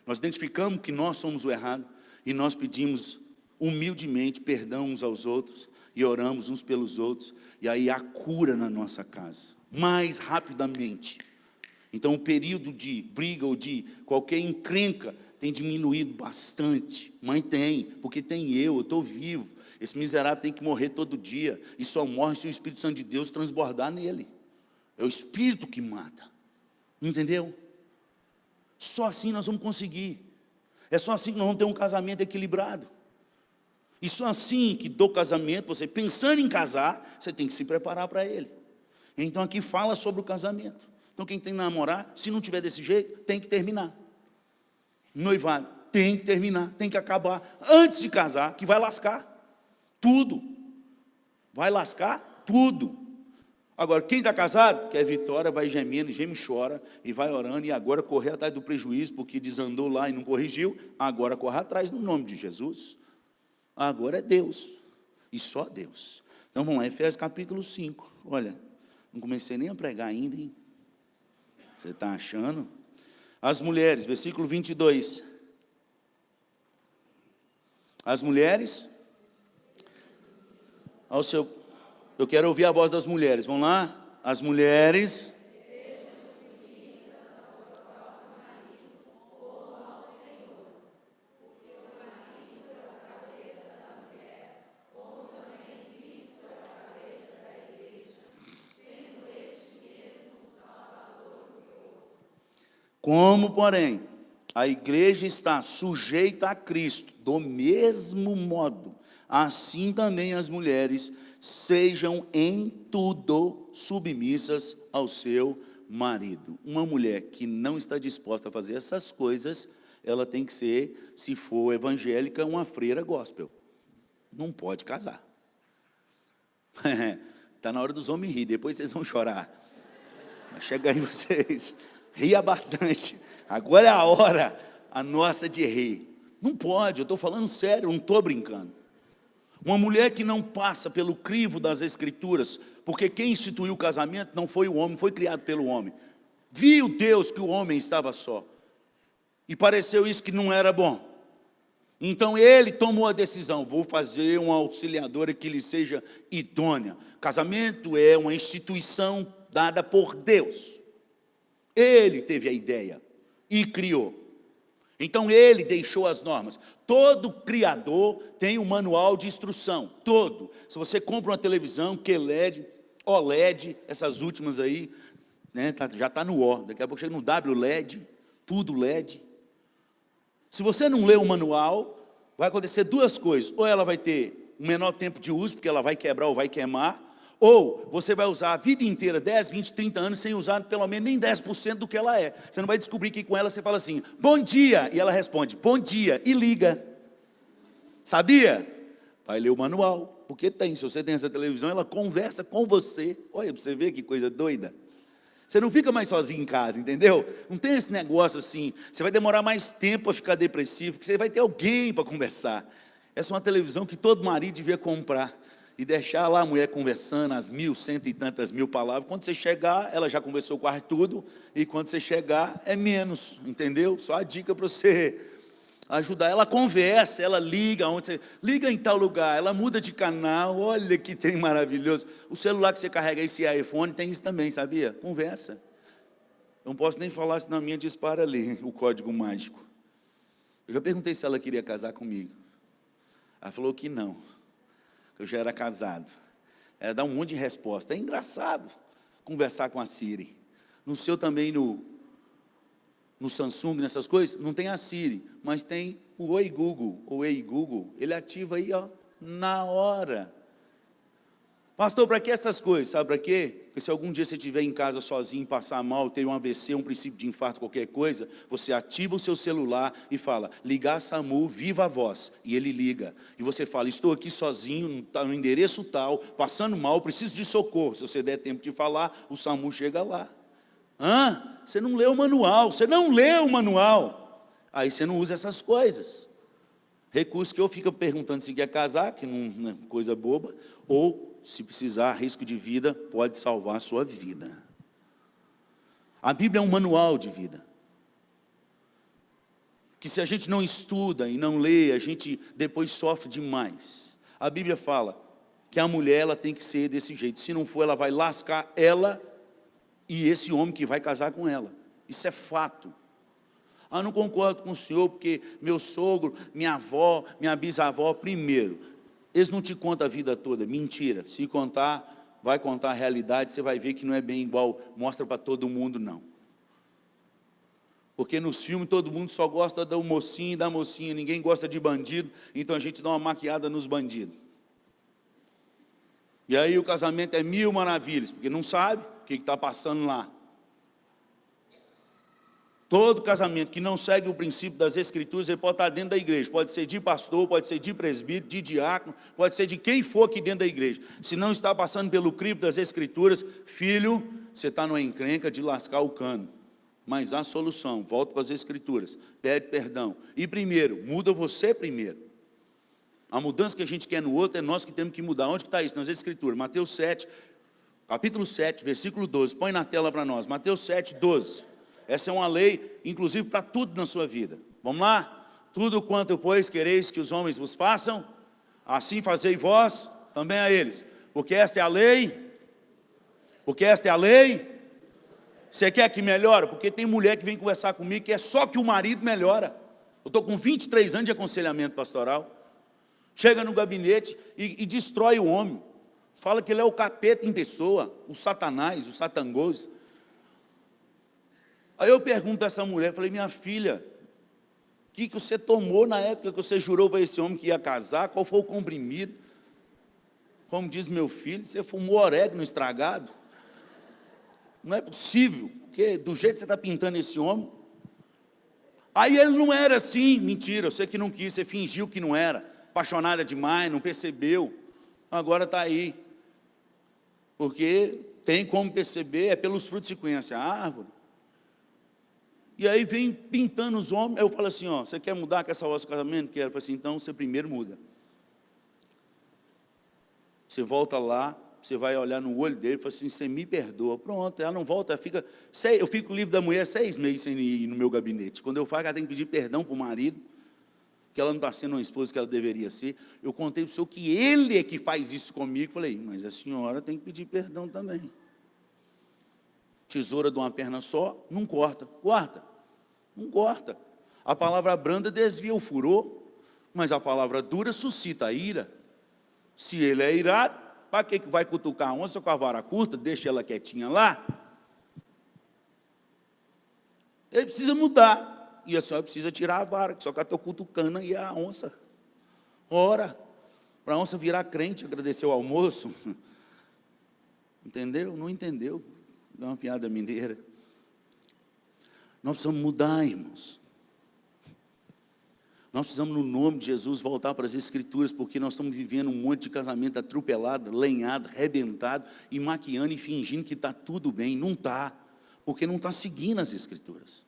nós identificamos que nós somos o errado, e nós pedimos humildemente perdão uns aos outros, e oramos uns pelos outros, e aí há cura na nossa casa, mais rapidamente. Então o período de briga ou de qualquer encrenca tem diminuído bastante, mas tem, porque tem eu estou vivo. Esse miserável tem que morrer todo dia, e só morre se o Espírito Santo de Deus transbordar nele. É o Espírito que mata, entendeu? Só assim nós vamos conseguir. É só assim que nós vamos ter um casamento equilibrado. E só assim que do casamento, você pensando em casar, você tem que se preparar para ele. Então aqui fala sobre o casamento. Então quem tem que namorar, se não tiver desse jeito, tem que terminar. Noivado, tem que terminar, tem que acabar antes de casar, que vai lascar tudo. Vai lascar tudo. Agora, quem está casado, quer vitória, vai gemendo, geme e chora, e vai orando, e agora correr atrás do prejuízo, porque desandou lá e não corrigiu, agora corre atrás no nome de Jesus. Agora é Deus, e só Deus. Então vamos lá, Efésios capítulo 5, olha, não comecei nem a pregar ainda, hein? Você está achando? As mulheres, versículo 22. As mulheres, eu quero ouvir a voz das mulheres, vamos lá? As mulheres, como, porém, a igreja está sujeita a Cristo, do mesmo modo, assim também as mulheres sejam em tudo submissas ao seu marido. Uma mulher que não está disposta a fazer essas coisas, ela tem que ser, se for evangélica, uma freira gospel. Não pode casar. Está na hora dos homens rir, depois vocês vão chorar. Mas chega aí vocês. Ria bastante. Agora é a hora, a nossa, de rir. Não pode, eu estou falando sério, não estou brincando. Uma mulher que não passa pelo crivo das Escrituras, porque quem instituiu o casamento não foi o homem, foi criado pelo homem. Viu Deus que o homem estava só, e pareceu isso que não era bom. Então ele tomou a decisão, vou fazer uma auxiliadora que lhe seja idônea. Casamento é uma instituição dada por Deus. Ele teve a ideia e criou. Então ele deixou as normas. Todo criador tem um manual de instrução, todo. Se você compra uma televisão, QLED, OLED, essas últimas aí, né, já está no O, daqui a pouco chega no WLED, tudo LED. Se você não lê o manual, vai acontecer duas coisas. Ou ela vai ter um menor tempo de uso, porque ela vai quebrar ou vai queimar, ou você vai usar a vida inteira, 10, 20, 30 anos, sem usar pelo menos nem 10% do que ela é. Você não vai descobrir que com ela você fala assim, bom dia, e ela responde, bom dia, e liga. Sabia? Vai ler o manual, porque tem, se você tem essa televisão, ela conversa com você. Olha, para você ver que coisa doida. Você não fica mais sozinho em casa, entendeu? Não tem esse negócio assim, você vai demorar mais tempo a ficar depressivo, porque você vai ter alguém para conversar. Essa é uma televisão que todo marido devia comprar. E deixar lá a mulher conversando as 1.000, 100 e tantas mil palavras. Quando você chegar, ela já conversou quase tudo. E quando você chegar, é menos, entendeu? Só a dica para você ajudar. Ela conversa, ela liga, onde você liga em tal lugar, ela muda de canal. Olha que trem maravilhoso. O celular que você carrega, esse iPhone, tem isso também, sabia? Conversa. Eu não posso nem falar, senão a minha dispara ali, o código mágico. Eu já perguntei se ela queria casar comigo. Ela falou que não. Eu já era casado. Ela dá um monte de resposta. É engraçado conversar com a Siri. No seu também, no Samsung, nessas coisas, não tem a Siri, mas tem o Oi Google, ou Ei Google. Ele ativa aí, ó, na hora. Pastor, para que essas coisas? Sabe para quê? Porque se algum dia você estiver em casa sozinho, passar mal, ter um AVC, um princípio de infarto, qualquer coisa, você ativa o seu celular e fala, ligar SAMU, viva a voz. E ele liga. E você fala, estou aqui sozinho, no endereço tal, passando mal, preciso de socorro. Se você der tempo de falar, o SAMU chega lá. Você não leu o manual, você não leu o manual. Aí você não usa essas coisas. Recurso que eu fico perguntando se quer casar, que não é coisa boba, ou se precisar, risco de vida, pode salvar a sua vida. A Bíblia é um manual de vida. Que se a gente não estuda e não lê, a gente depois sofre demais. A Bíblia fala que a mulher ela tem que ser desse jeito. Se não for, ela vai lascar ela e esse homem que vai casar com ela. Isso é fato. Ah, não concordo com o senhor, porque meu sogro, minha avó, minha bisavó, primeiro, eles não te contam a vida toda, mentira. Se contar, vai contar a realidade, você vai ver que não é bem igual, mostra para todo mundo, não. Porque nos filmes todo mundo só gosta do mocinho e da mocinha, ninguém gosta de bandido, então a gente dá uma maquiada nos bandidos. E aí o casamento é mil maravilhas, porque não sabe o que está passando lá. Todo casamento que não segue o princípio das Escrituras, ele pode estar dentro da igreja, pode ser de pastor, pode ser de presbítero, de diácono, pode ser de quem for aqui dentro da igreja. Se não está passando pelo crivo das Escrituras, filho, você está numa encrenca de lascar o cano. Mas há solução, volta para as Escrituras, pede perdão. E primeiro, muda você primeiro. A mudança que a gente quer no outro é nós que temos que mudar. Onde que está isso? Nas Escrituras, Mateus 7, capítulo 7, versículo 12, põe na tela para nós, Mateus 7, 12. Essa é uma lei, inclusive, para tudo na sua vida. Vamos lá? Tudo quanto, pois, quereis que os homens vos façam, assim fazei vós também a eles. Porque esta é a lei. Porque esta é a lei. Você quer que melhore? Porque tem mulher que vem conversar comigo que é só que o marido melhora. Eu estou com 23 anos de aconselhamento pastoral. Chega no gabinete e destrói o homem. Fala que ele é o capeta em pessoa, o satanás, o satangoso. Aí eu pergunto a essa mulher, falei, minha filha, o que você tomou na época que você jurou para esse homem que ia casar? Qual foi o comprimido? Como diz meu filho, você fumou orégano estragado? Não é possível, porque do jeito que você está pintando esse homem. Aí ele não era assim, mentira, você que não quis, você fingiu que não era, apaixonada demais, não percebeu, agora está aí. Porque tem como perceber, é pelos frutos se conhece a árvore. E aí vem pintando os homens, aí eu falo assim, ó, você quer mudar com essa vossa casamento? Quero. Eu falo assim, então você primeiro muda. Você volta lá, você vai olhar no olho dele e fala assim, você me perdoa. Pronto, ela não volta, ela fica, eu fico livre da mulher 6 meses sem ir no meu gabinete. Quando eu falo que ela tem que pedir perdão para o marido, que ela não está sendo uma esposa que ela deveria ser, eu contei para o senhor que ele é que faz isso comigo. Falei, mas a senhora tem que pedir perdão também. Tesoura de uma perna só, não corta. Corta? Não corta. A palavra branda desvia o furor, mas a palavra dura suscita a ira. Se ele é irado, para que vai cutucar a onça com a vara curta? Deixa ela quietinha lá. Ele precisa mudar. E a senhora precisa tirar a vara, que só que eu estou cutucando aí a onça. Ora, para a onça virar crente, agradecer o almoço. Entendeu? Não entendeu. É uma piada mineira. Nós precisamos mudar, irmãos. Nós precisamos, no nome de Jesus, voltar para as Escrituras, porque nós estamos vivendo um monte de casamento atropelado, lenhado, arrebentado, e maquiando e fingindo que está tudo bem. Não está, porque não está seguindo as Escrituras.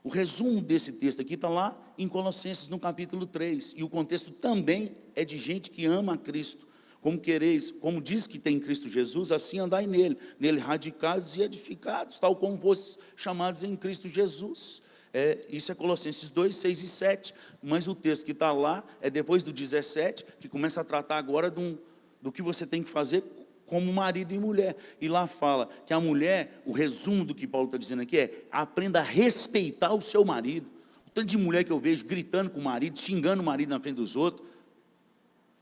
O resumo desse texto aqui está lá em Colossenses, no capítulo 3, e o contexto também é de gente que ama a Cristo. Como quereis, como diz que tem Cristo Jesus, assim andai nele radicados e edificados, tal como fosse chamados em Cristo Jesus. Isso é Colossenses 2, 6 e 7, mas o texto que está lá é depois do 17, que começa a tratar agora do que você tem que fazer como marido e mulher. E lá fala que a mulher, o resumo do que Paulo está dizendo aqui é, aprenda a respeitar o seu marido. O tanto de mulher que eu vejo gritando com o marido, xingando o marido na frente dos outros.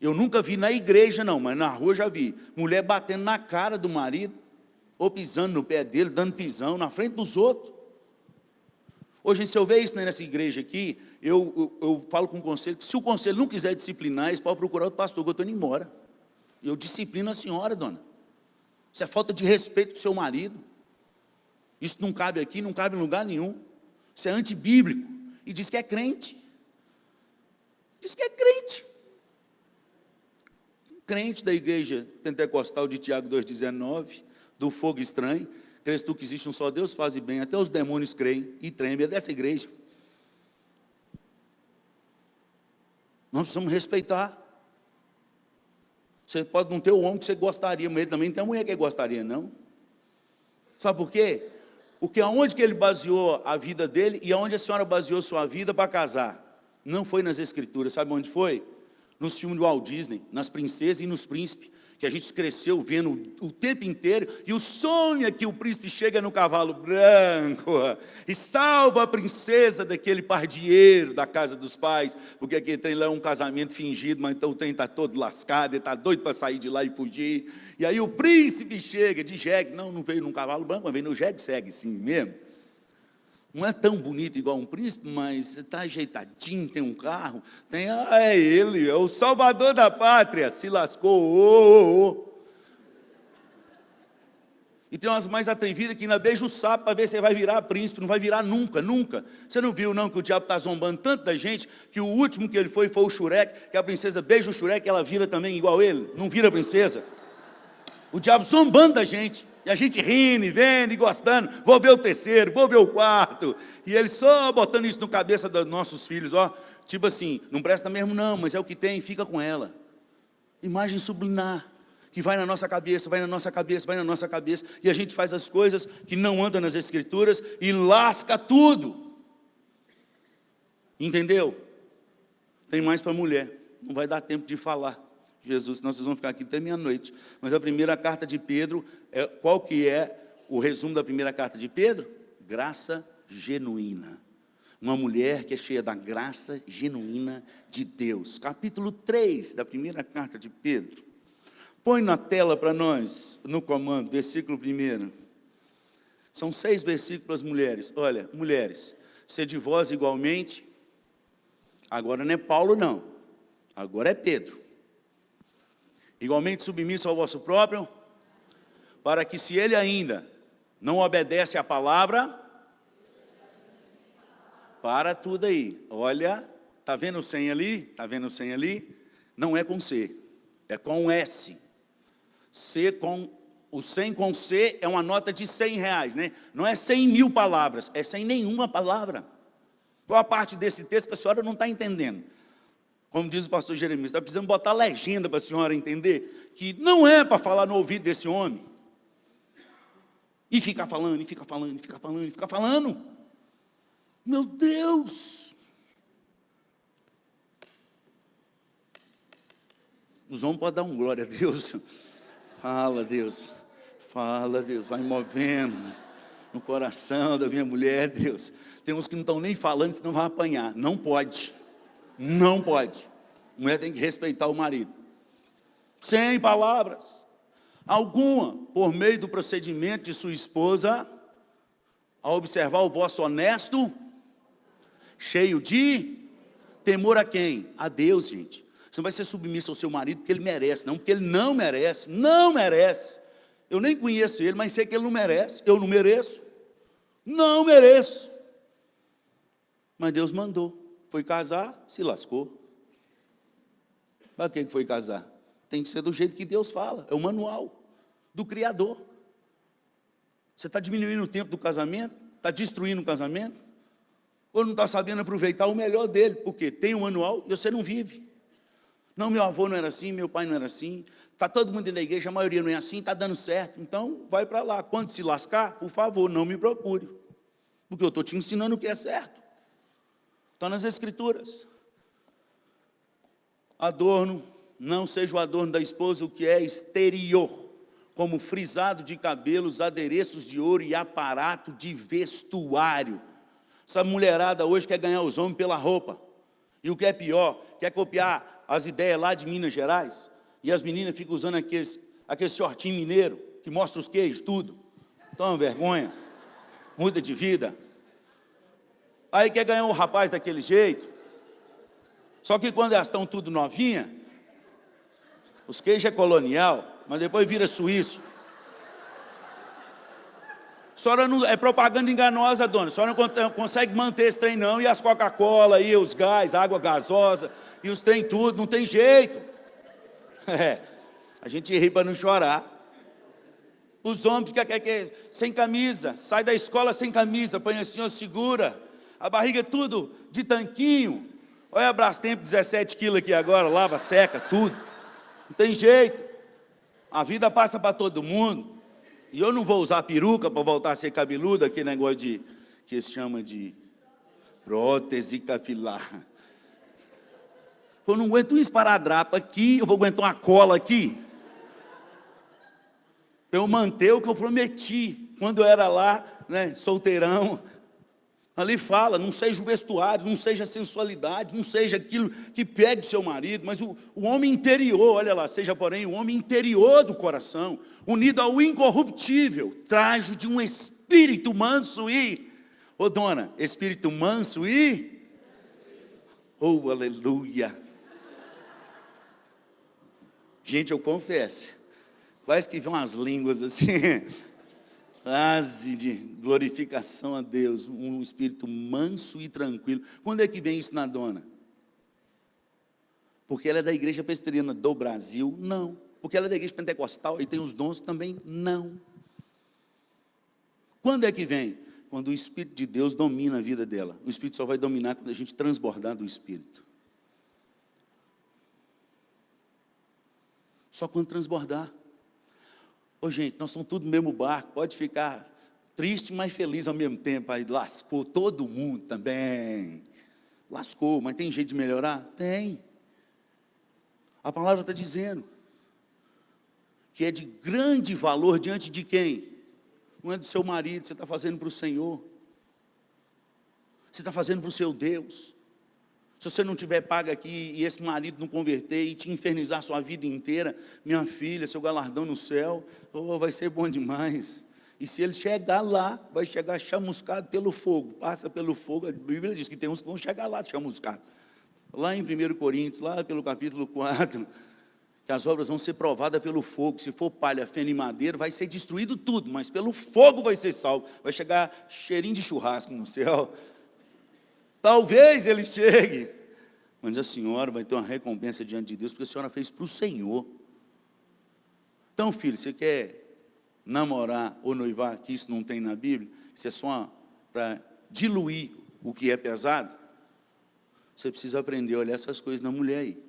Eu nunca vi na igreja não, mas na rua já vi. Mulher batendo na cara do marido, ou pisando no pé dele, dando pisão na frente dos outros. Hoje, se eu ver isso nessa igreja aqui, eu falo com o conselho, que se o conselho não quiser disciplinar, eles podem procurar outro pastor, que eu estou indo embora. Eu disciplino a senhora, dona. Isso é falta de respeito com o seu marido. Isso não cabe aqui, não cabe em lugar nenhum. Isso é antibíblico. E diz que é crente. Diz que é crente. Crente da igreja pentecostal de Tiago 2,19, do fogo estranho, crês tu que existe um só Deus, faz bem, até os demônios creem e tremem, é dessa igreja. Nós precisamos respeitar. Você pode não ter o homem que você gostaria, mas ele também não tem a mulher que gostaria, não. Sabe por quê? Porque aonde que ele baseou a vida dele e aonde a senhora baseou sua vida para casar? Não foi nas Escrituras, sabe onde foi? Nos filmes do Walt Disney, nas princesas e nos príncipes, que a gente cresceu vendo o tempo inteiro, e o sonho é que o príncipe chega no cavalo branco e salva a princesa daquele pardieiro da casa dos pais, porque aquele trem lá é um casamento fingido, mas então o trem está todo lascado, ele está doido para sair de lá e fugir, e aí o príncipe chega de jegue, não veio num cavalo branco, mas veio no jegue-segue, sim mesmo. Não é tão bonito igual um príncipe, mas está ajeitadinho, tem um carro, é ele, é o salvador da pátria, se lascou. E tem umas mais atrevidas que ainda beija o sapo para ver se vai virar príncipe, não vai virar nunca, nunca. Você não viu não que o diabo está zombando tanto da gente, que o último que ele foi o Shurek, que a princesa beija o Shurek e ela vira também igual ele, não vira princesa. O diabo zombando da gente. E a gente rindo, vendo e gostando, vou ver o terceiro, vou ver o quarto, e ele só botando isso na cabeça dos nossos filhos, tipo assim, não presta mesmo não, mas é o que tem, fica com ela. Imagem subliminar, que vai na nossa cabeça, vai na nossa cabeça, vai na nossa cabeça, e a gente faz as coisas que não andam nas Escrituras, e lasca tudo. Entendeu? Tem mais para mulher, não vai dar tempo de falar. Jesus, senão vocês vão ficar aqui até meia-noite. Mas a primeira carta de Pedro, qual que é o resumo da primeira carta de Pedro? Graça genuína. Uma mulher que é cheia da graça genuína de Deus. Capítulo 3 da primeira carta de Pedro. Põe na tela para nós, no comando, versículo 1. São 6 versículos, mulheres. Olha, mulheres, sede vós igualmente. Agora não é Paulo não, agora é Pedro. Igualmente submisso ao vosso próprio, para que se ele ainda não obedece à palavra, para tudo aí, olha, está vendo o 100 ali? Está vendo o 100 ali? Não é com C, é com S. O 100 com C é uma nota de R$100, né? Não é 100.000 palavras, é sem nenhuma palavra. Qual a parte desse texto que a senhora não está entendendo? Como diz o pastor Jeremias, está precisando botar legenda para a senhora entender que não é para falar no ouvido desse homem. E ficar falando, e ficar falando, e ficar falando, e ficar falando. Meu Deus! Os homens podem dar um glória a Deus. Fala, Deus. Fala, Deus. Vai movendo no coração da minha mulher, Deus. Tem uns que não estão nem falando, senão vai apanhar. Não pode. Não pode. A mulher tem que respeitar o marido. Sem palavras alguma, por meio do procedimento de sua esposa, a observar o vosso honesto, cheio de temor a quem? A Deus, gente. Você não vai ser submisso ao seu marido porque ele merece, não, porque ele não merece, não merece. Eu nem conheço ele, mas sei que ele não merece. Eu não mereço, não mereço. Mas Deus mandou. Foi casar, se lascou. Para que foi casar? Tem que ser do jeito que Deus fala. É o manual do Criador. Você está diminuindo o tempo do casamento? Está destruindo o casamento? Ou não está sabendo aproveitar o melhor dele? Porque tem um manual e você não vive. Não, meu avô não era assim, meu pai não era assim. Está todo mundo dentro da igreja, a maioria não é assim, está dando certo. Então, vai para lá. Quando se lascar, por favor, não me procure. Porque eu estou te ensinando o que é certo. Está nas Escrituras. Adorno, não seja o adorno da esposa o que é exterior, como frisado de cabelos, adereços de ouro e aparato de vestuário. Essa mulherada hoje quer ganhar os homens pela roupa. E o que é pior, quer copiar as ideias lá de Minas Gerais. E as meninas ficam usando aquele shortinho mineiro, que mostra os queijos, tudo. Toma vergonha, muda de vida. Aí quer ganhar um rapaz daquele jeito. Só que quando elas estão tudo novinha, os queijos é colonial, mas depois vira suíço. A senhora não, é propaganda enganosa, dona. A senhora não consegue manter esse trem não. E as Coca-Cola, e os gás, água gasosa, e os trem tudo, não tem jeito. A gente ri para não chorar. Os homens ficam sem camisa, sai da escola sem camisa, põe assim, ó, segura. A barriga tudo de tanquinho. Olha a Brastemp, 17 quilos aqui agora, lava, seca, tudo. Não tem jeito. A vida passa para todo mundo. E eu não vou usar peruca para voltar a ser cabeludo, aquele negócio que se chama de prótese capilar. Eu não aguento um esparadrapo aqui, eu vou aguentar uma cola aqui. para eu manter o que eu prometi, quando eu era lá, né, solteirão. Ali fala, não seja o vestuário, não seja a sensualidade, não seja aquilo que pegue o seu marido, mas o homem interior, olha lá, seja porém o homem interior do coração, unido ao incorruptível, trajo de um espírito manso e, ô dona, espírito manso e, oh aleluia. Gente, eu confesso, quase que vem umas línguas assim, quase de glorificação a Deus, um espírito manso e tranquilo. Quando é que vem isso na dona? Porque ela é da igreja presbiteriana do Brasil? Não. Porque ela é da igreja pentecostal e tem os dons também? Não. Quando é que vem? Quando o Espírito de Deus domina a vida dela. O Espírito só vai dominar quando a gente transbordar do Espírito. Só quando transbordar. Ô gente, nós estamos tudo no mesmo barco, pode ficar triste, mas feliz ao mesmo tempo. Aí lascou todo mundo também. Lascou, mas tem jeito de melhorar? Tem. A palavra está dizendo que é de grande valor diante de quem? Não é do seu marido, você está fazendo para o Senhor. Você está fazendo para o seu Deus. Se você não tiver paga aqui e esse marido não converter e te infernizar sua vida inteira, minha filha, seu galardão no céu, oh, vai ser bom demais. E se ele chegar lá, vai chegar chamuscado pelo fogo, passa pelo fogo. A Bíblia diz que tem uns que vão chegar lá chamuscado. Lá em 1 Coríntios, lá pelo capítulo 4, que as obras vão ser provadas pelo fogo. Se for palha, feno e madeira, vai ser destruído tudo, mas pelo fogo vai ser salvo. Vai chegar cheirinho de churrasco no céu. Talvez ele chegue, mas a senhora vai ter uma recompensa diante de Deus, porque a senhora fez para o Senhor. Então, filho, você quer namorar ou noivar, que isso não tem na Bíblia, isso é só para diluir o que é pesado, você precisa aprender a olhar essas coisas na mulher aí.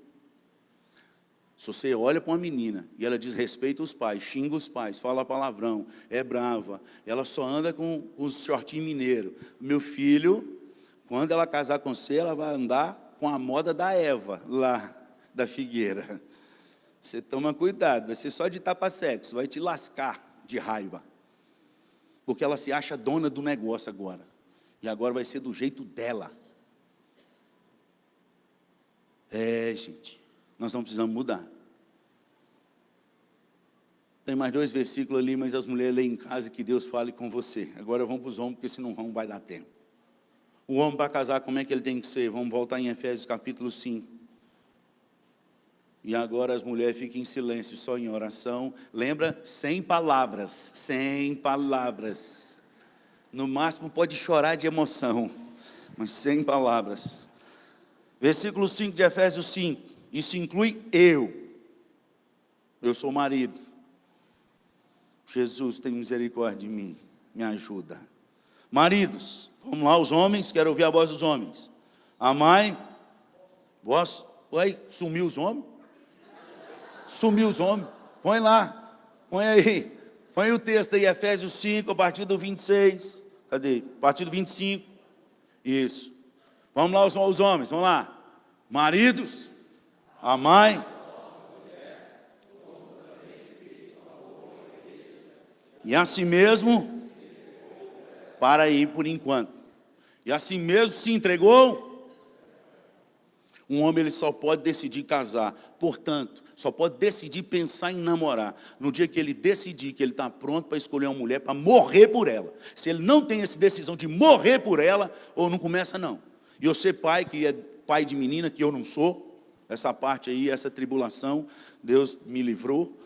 Se você olha para uma menina e ela desrespeita os pais, xinga os pais, fala palavrão, é brava, ela só anda com os shortinhos mineiros. Meu filho, quando ela casar com você, ela vai andar com a moda da Eva, lá da figueira. Você toma cuidado, vai ser só de tapa-sexo, vai te lascar de raiva. Porque ela se acha dona do negócio agora. E agora vai ser do jeito dela. Gente, nós não precisamos mudar. Tem mais 2 versículos ali, mas as mulheres leem em casa que Deus fale com você. Agora vamos para os homens, porque senão não vai dar tempo. O homem para casar, como é que ele tem que ser? Vamos voltar em Efésios capítulo 5. E agora as mulheres ficam em silêncio, só em oração. Lembra? Sem palavras. Sem palavras. No máximo pode chorar de emoção, mas sem palavras. Versículo 5 de Efésios 5. Isso inclui eu. Eu sou o marido. Jesus, tem misericórdia de mim. Me ajuda. Maridos, vamos lá, os homens, quero ouvir a voz dos homens. Amai, vós, ué, sumiu os homens? Sumiu os homens, põe lá, põe aí, põe o texto aí, Efésios 5, a partir do 26, cadê? A partir do 25, isso. Vamos lá, os homens, vamos lá. Maridos, amai. E assim mesmo, para aí por enquanto. E assim mesmo se entregou. Um homem ele só pode decidir casar. Portanto, só pode decidir pensar em namorar no dia que ele decidir que ele está pronto para escolher uma mulher para morrer por ela. Se ele não tem essa decisão de morrer por ela, ou não começa não. E eu ser pai, que é pai de menina, que eu não sou, essa parte aí, essa tribulação, Deus me livrou,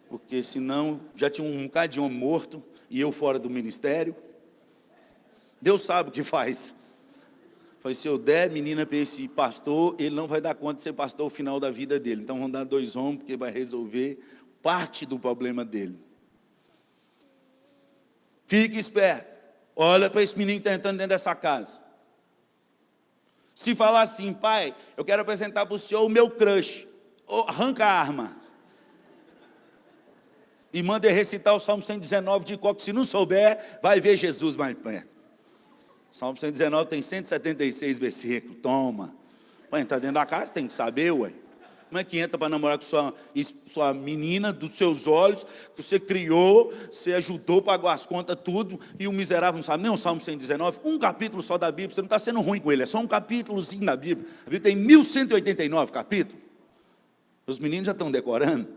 porque senão já tinha um bocado de homem morto e eu fora do ministério. Deus sabe o que faz. Falei, se eu der menina para esse pastor, ele não vai dar conta de ser pastor ao final da vida dele. Então vamos dar 2 homens, porque vai resolver parte do problema dele. Fique esperto. Olha para esse menino que está entrando dentro dessa casa. Se falar assim, pai, eu quero apresentar para o senhor o meu crush. Arranca a arma. E manda ele recitar o Salmo 119 de cor, que se não souber, vai ver Jesus mais perto. Salmo 119 tem 176 versículos, toma. Para entrar dentro da casa tem que saber, ué. Como é que entra para namorar com sua menina dos seus olhos, que você criou, você ajudou, pagou as contas, tudo, e o miserável não sabe nem o Salmo 119, um capítulo só da Bíblia, você não está sendo ruim com ele, é só um capítulozinho da Bíblia. A Bíblia tem 1189 capítulos. Os meninos já estão decorando.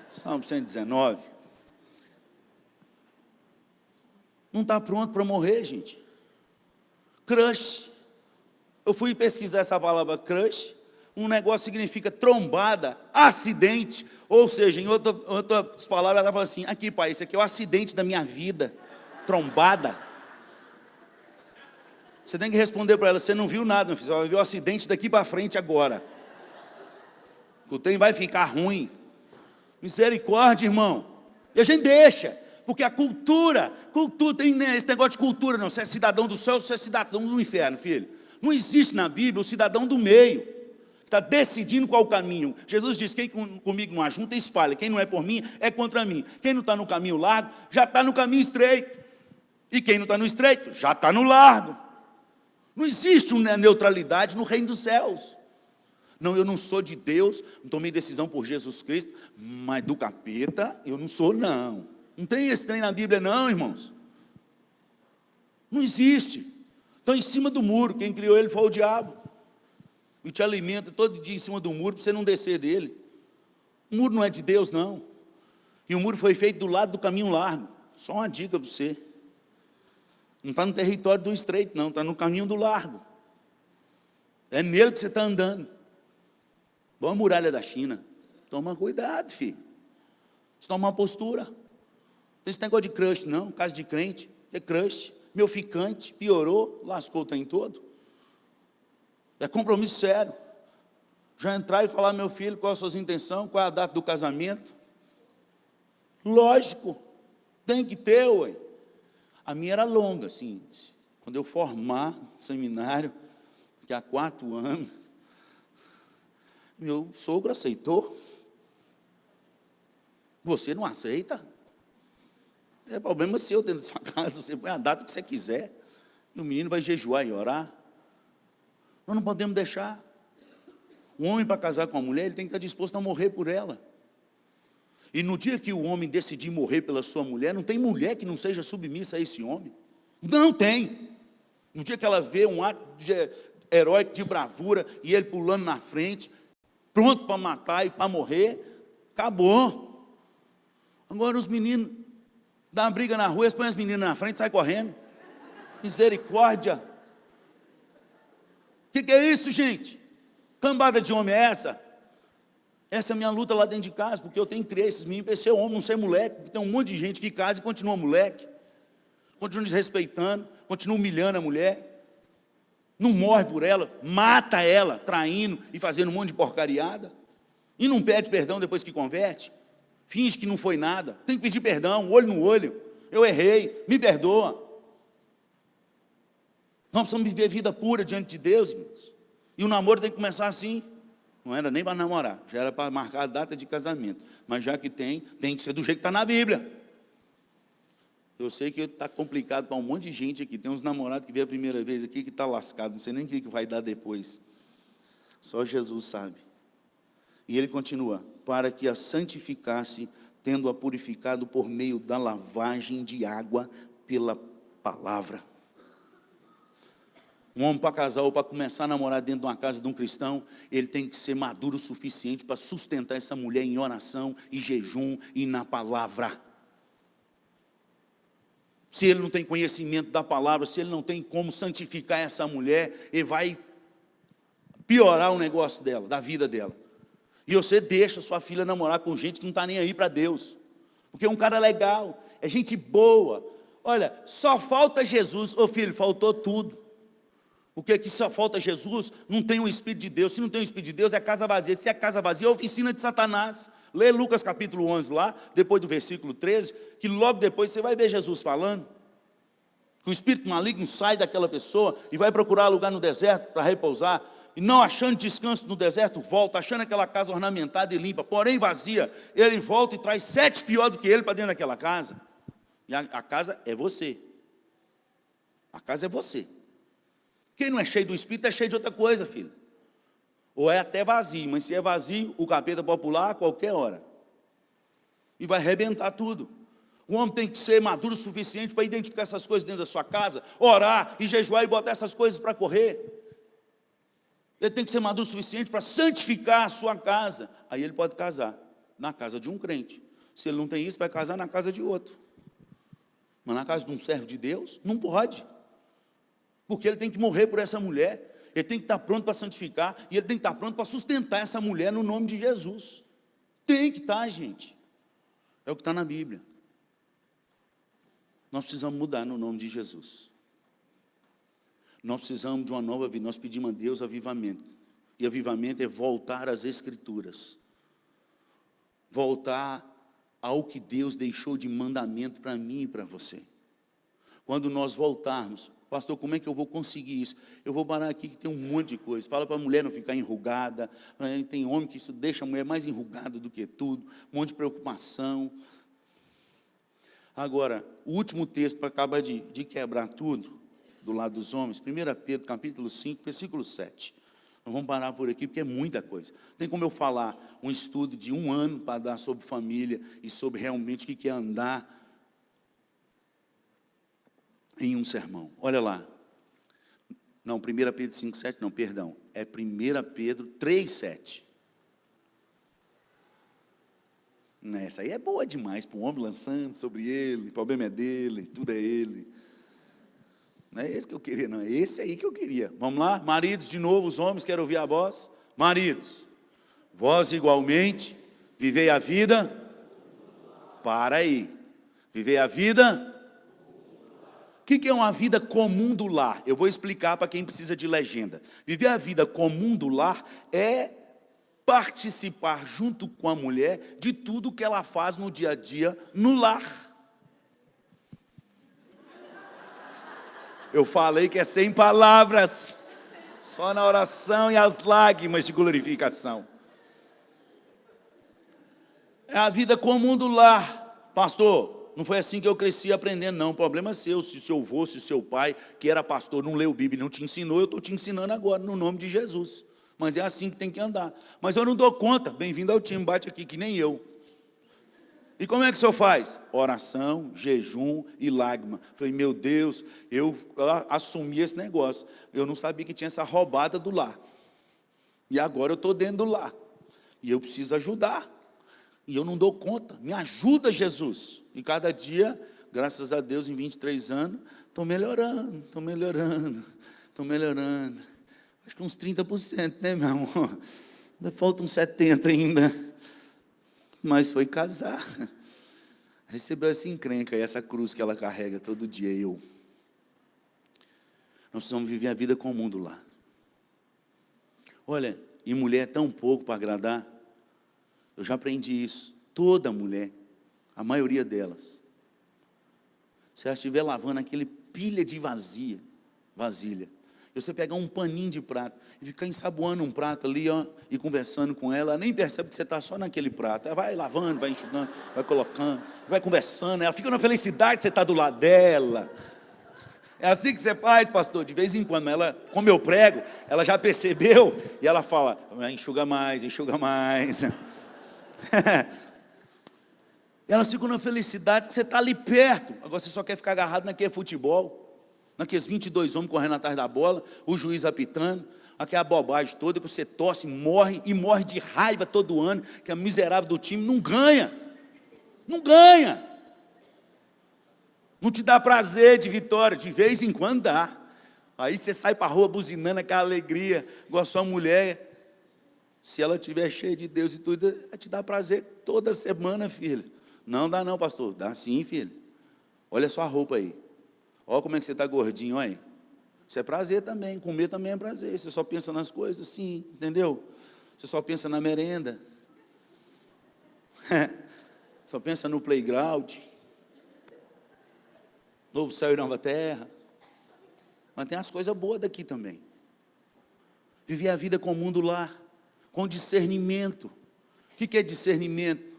Salmo 119. Não está pronto para morrer, gente. Crush. Eu fui pesquisar essa palavra crush. Um negócio significa trombada, acidente. Ou seja, em outras palavras, ela fala assim: aqui, pai, isso aqui é o acidente da minha vida. Trombada. Você tem que responder para ela: você não viu nada, meu filho, você vai ver o acidente daqui para frente agora. O trem vai ficar ruim. Misericórdia, irmão. E a gente deixa, porque a cultura tem esse negócio de cultura, não. Você é cidadão do céu, você é cidadão do inferno, filho. Não existe na Bíblia o cidadão do meio, que está decidindo qual o caminho. Jesus diz: quem comigo não ajunta, espalha. Quem não é por mim, é contra mim. Quem não está no caminho largo, já está no caminho estreito. E quem não está no estreito, já está no largo. Não existe uma neutralidade no reino dos céus. Não, eu não sou de Deus, não tomei decisão por Jesus Cristo, mas do capeta eu não sou, não. Não tem esse trem na Bíblia, não, irmãos. Não existe. Estão em cima do muro, quem criou ele foi o diabo. E te alimenta todo dia em cima do muro para você não descer dele. O muro não é de Deus, não. E o muro foi feito do lado do caminho largo. Só uma dica para você. Não está no território do estreito, não, está no caminho do largo. É nele que você está andando. Igual a muralha da China. Toma cuidado, filho. Você toma uma postura. Não tem esse negócio de crush, não. Caso de crente, é crush. Meu ficante, piorou, lascou o trem todo. É compromisso sério. Já entrar e falar: meu filho, qual as suas intenções, qual é a data do casamento? Lógico, tem que ter, ué. A minha era longa, assim. Quando eu formar no seminário, que há 4 anos, meu sogro aceitou. Você não aceita? É problema seu dentro da sua casa. Você põe a data que você quiser. E o menino vai jejuar e orar. Nós não podemos deixar. O homem, para casar com a mulher, ele tem que estar disposto a morrer por ela. E no dia que o homem decidir morrer pela sua mulher, não tem mulher que não seja submissa a esse homem. Não tem. No dia que ela vê um ato heróico de bravura, e ele pulando na frente, pronto para matar e para morrer, acabou. Agora os meninos dão uma briga na rua, eles põem as meninas na frente e saem correndo. Misericórdia. O que é isso, gente? Cambada de homem é essa? Essa é a minha luta lá dentro de casa, porque eu tenho que criar esses meninos para ser homem, não ser moleque. Porque tem um monte de gente que casa e continua moleque. Continua desrespeitando, continua humilhando a mulher. Não morre por ela, mata ela, traindo e fazendo um monte de porcariada. E não pede perdão depois que converte. Finge que não foi nada. Tem que pedir perdão, olho no olho. Eu errei, me perdoa. Nós precisamos viver vida pura diante de Deus, irmãos. E o namoro tem que começar assim. Não era nem para namorar, já era para marcar a data de casamento. Mas já que tem que ser do jeito que está na Bíblia. Eu sei que está complicado para um monte de gente aqui. Tem uns namorados que vê a primeira vez aqui que está lascado. Não sei nem o que vai dar depois. Só Jesus sabe. E ele continua: para que a santificasse, tendo-a purificado por meio da lavagem de água pela palavra. Um homem para casar ou para começar a namorar dentro de uma casa de um cristão, ele tem que ser maduro o suficiente para sustentar essa mulher em oração, e jejum e na palavra. Se ele não tem conhecimento da palavra, se ele não tem como santificar essa mulher, ele vai piorar o negócio dela, da vida dela. E você deixa sua filha namorar com gente que não está nem aí para Deus. Porque é um cara legal, é gente boa. Olha, só falta Jesus. Ô filho, faltou tudo. Porque aqui só falta Jesus, não tem o Espírito de Deus. Se não tem o Espírito de Deus, é casa vazia. Se é casa vazia, é oficina de Satanás. Lê Lucas capítulo 11 lá, depois do versículo 13, que logo depois você vai ver Jesus falando. Que o espírito maligno sai daquela pessoa e vai procurar lugar no deserto para repousar. E não achando descanso no deserto, volta, achando aquela casa ornamentada e limpa, porém vazia. Ele volta e traz 7 pior do que ele para dentro daquela casa. E a casa é você. A casa é você. Quem não é cheio do Espírito é cheio de outra coisa, filho. Ou é até vazio, mas se é vazio, o capeta pode pular a qualquer hora. E vai arrebentar tudo. O homem tem que ser maduro o suficiente para identificar essas coisas dentro da sua casa, orar e jejuar e botar essas coisas para correr. Ele tem que ser maduro o suficiente para santificar a sua casa. Aí ele pode casar na casa de um crente. Se ele não tem isso, vai casar na casa de outro. Mas na casa de um servo de Deus, não pode. Porque ele tem que morrer por essa mulher. Ele tem que estar pronto para santificar. E ele tem que estar pronto para sustentar essa mulher no nome de Jesus. Tem que estar, gente. É o que está na Bíblia. Nós precisamos mudar no nome de Jesus. Nós precisamos de uma nova vida. Nós pedimos a Deus avivamento. E avivamento é voltar às Escrituras. Voltar ao que Deus deixou de mandamento para mim e para você. Quando nós voltarmos, pastor, como é que eu vou conseguir isso? Eu vou parar aqui que tem um monte de coisa. Fala para a mulher não ficar enrugada. Tem homem que isso deixa a mulher mais enrugada do que tudo. Um monte de preocupação. Agora, o último texto para acabar de quebrar tudo, do lado dos homens, 1 Pedro, capítulo 5, versículo 7. Nós vamos parar por aqui, porque é muita coisa. Tem como eu falar um estudo de 1 ano para dar sobre família e sobre realmente o que é andar em um sermão. Olha lá. Não, 1 Pedro 5, 7, não, perdão. É 1 Pedro 3, 7. Essa aí é boa demais para o homem lançando sobre ele, o problema é dele, tudo é ele. Não é esse que eu queria, não, é esse aí que eu queria. Vamos lá? Maridos, de novo, os homens, quero ouvir a voz. Maridos, vós igualmente, vivei a vida, para aí, vivei a vida. O que é uma vida comum do lar? Eu vou explicar para quem precisa de legenda. Viver a vida comum do lar é participar junto com a mulher de tudo que ela faz no dia a dia no lar. Eu falei que é sem palavras, só na oração e as lágrimas de glorificação. É a vida comum do lar. Pastor, não foi assim que eu cresci aprendendo, não. O problema é seu. Se seu avô, se seu pai, que era pastor, não leu Bíblia e não te ensinou, eu estou te ensinando agora, no nome de Jesus. Mas é assim que tem que andar. Mas eu não dou conta. Bem-vindo ao time, bate aqui, que nem eu. E como é que o senhor faz? Oração, jejum e lágrima. Falei, meu Deus, eu assumi esse negócio. Eu não sabia que tinha essa roubada do lar. E agora eu estou dentro do lar. E eu preciso ajudar. E eu não dou conta. Me ajuda, Jesus. E cada dia, graças a Deus, em 23 anos, estou melhorando. Acho que uns 30%, né, meu amor? Ainda faltam 70% ainda. Mas foi casar. Recebeu essa encrenca e essa cruz que ela carrega todo dia, eu. Nós precisamos viver a vida comum do lar. Olha, e mulher é tão pouco para agradar. Eu já aprendi isso. Toda mulher, a maioria delas, se ela estiver lavando aquele pilha de vasilha, e você pegar um paninho de prato e ficar ensaboando um prato ali, ó, e conversando com ela nem percebe que você está só naquele prato. Ela vai lavando, vai enxugando, vai colocando, vai conversando, ela fica na felicidade de você estar do lado dela. É assim que você faz, pastor, de vez em quando. Mas ela, como eu prego, ela já percebeu e ela fala, enxuga mais. E elas ficam na felicidade que você está ali perto. Agora você só quer ficar agarrado naquele futebol, naqueles 22 homens correndo atrás da bola, o juiz apitando, aquela bobagem toda que você torce, morre de raiva todo ano, que a miserável do time não ganha. Não te dá prazer de vitória, de vez em quando dá. Aí você sai para a rua buzinando aquela alegria, igual a sua mulher. Se ela estiver cheia de Deus e tudo, vai te dar prazer toda semana, filho. Não dá não, pastor. Dá sim, filho. Olha a sua roupa aí. Olha como é que você está gordinho, olha aí. Isso é prazer também, comer também é prazer. Você só pensa nas coisas assim, entendeu? Você só pensa na merenda. Só pensa no playground. Novo céu e nova terra. Mas tem as coisas boas daqui também. Viver a vida comum do lar, com discernimento. O que é discernimento?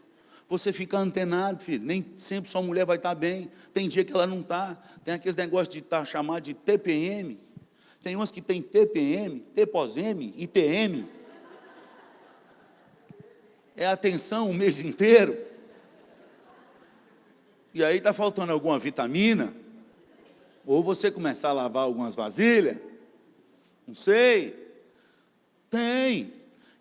Você fica antenado, filho. Nem sempre sua mulher vai estar bem. Tem dia que ela não está. Tem aqueles negócios de estar chamado de TPM. Tem umas que tem TPM, TPOSM e TM. é atenção o mês inteiro. E aí está faltando alguma vitamina, ou você começar a lavar algumas vasilhas, não sei. Tem.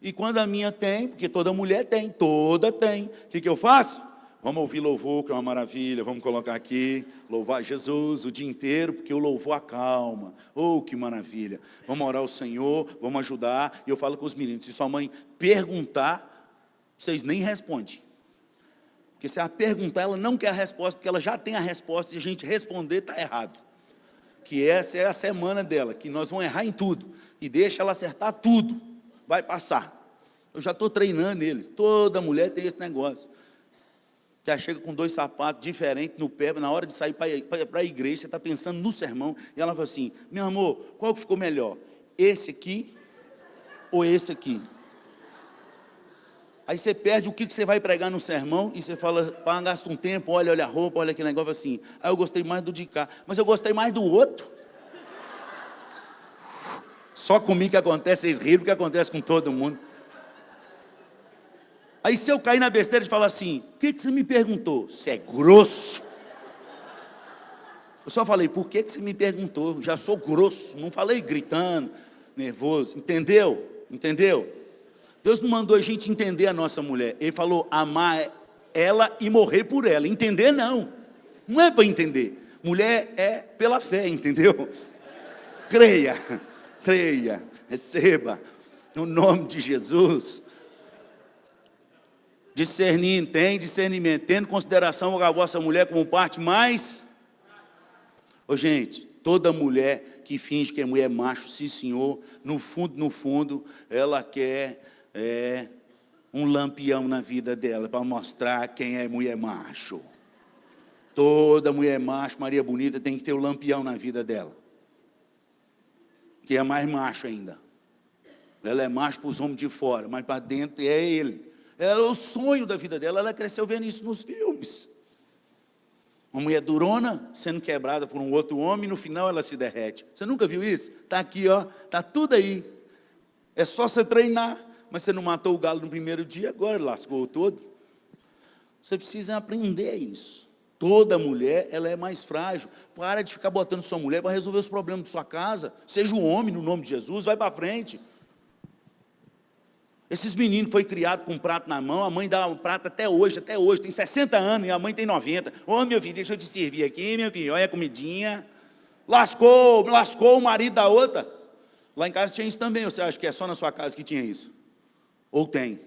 E quando a minha tem, porque toda mulher tem, toda tem, o que eu faço? Vamos ouvir louvor, que é uma maravilha, vamos colocar aqui, louvar Jesus o dia inteiro, porque o louvor acalma. Oh, que maravilha. Vamos orar ao Senhor, vamos ajudar. E eu falo com os meninos, se sua mãe perguntar, vocês nem respondem. Porque se ela perguntar, ela não quer a resposta, porque ela já tem a resposta, e a gente responder está errado. Que essa é a semana dela, que nós vamos errar em tudo. E deixa ela acertar tudo, vai passar. Eu já estou treinando eles, toda mulher tem esse negócio. Que ela chega com 2 sapatos diferentes no pé, na hora de sair para a igreja, você está pensando no sermão, e ela fala assim, meu amor, qual que ficou melhor? Esse aqui ou esse aqui? Aí você perde o que você vai pregar no sermão, e você fala, gasta um tempo, olha a roupa, olha aquele negócio assim, eu gostei mais do de cá, mas eu gostei mais do outro. Só comigo que acontece, vocês riram, que acontece com todo mundo. Aí se eu cair na besteira de falar assim, por que você me perguntou? Você é grosso. Eu só falei, por que você me perguntou? Já sou grosso, não falei gritando, nervoso, entendeu? Entendeu? Deus não mandou a gente entender a nossa mulher, Ele falou amar ela e morrer por ela, entender não é para entender, mulher é pela fé, entendeu? Creia, receba, no nome de Jesus. Discernindo, tem discernimento, tendo consideração a vossa mulher como parte mais... Ô gente, toda mulher que finge que é mulher macho, sim senhor, no fundo, ela quer um lampião na vida dela, para mostrar quem é mulher macho. Toda mulher macho, Maria Bonita, tem que ter o lampião na vida dela. Que é mais macho ainda. Ela é macho para os homens de fora, mas para dentro é ele. Ela é o sonho da vida dela, ela cresceu vendo isso nos filmes. Uma mulher durona, sendo quebrada por um outro homem, e no final ela se derrete. Você nunca viu isso? Está aqui, ó, está tudo aí. É só você treinar, mas você não matou o galo no primeiro dia, agora lascou todo. Você precisa aprender isso. Toda mulher, ela é mais frágil. Para de ficar botando sua mulher para resolver os problemas de sua casa. Seja um homem no nome de Jesus, vai para frente. Esses meninos foram criados com um prato na mão, a mãe dá um prato até hoje, tem 60 anos e a mãe tem 90. Ô, meu filho, deixa eu te servir aqui, meu filho, olha a comidinha. Lascou o marido da outra. Lá em casa tinha isso também, você acha que é só na sua casa que tinha isso? Ou tem?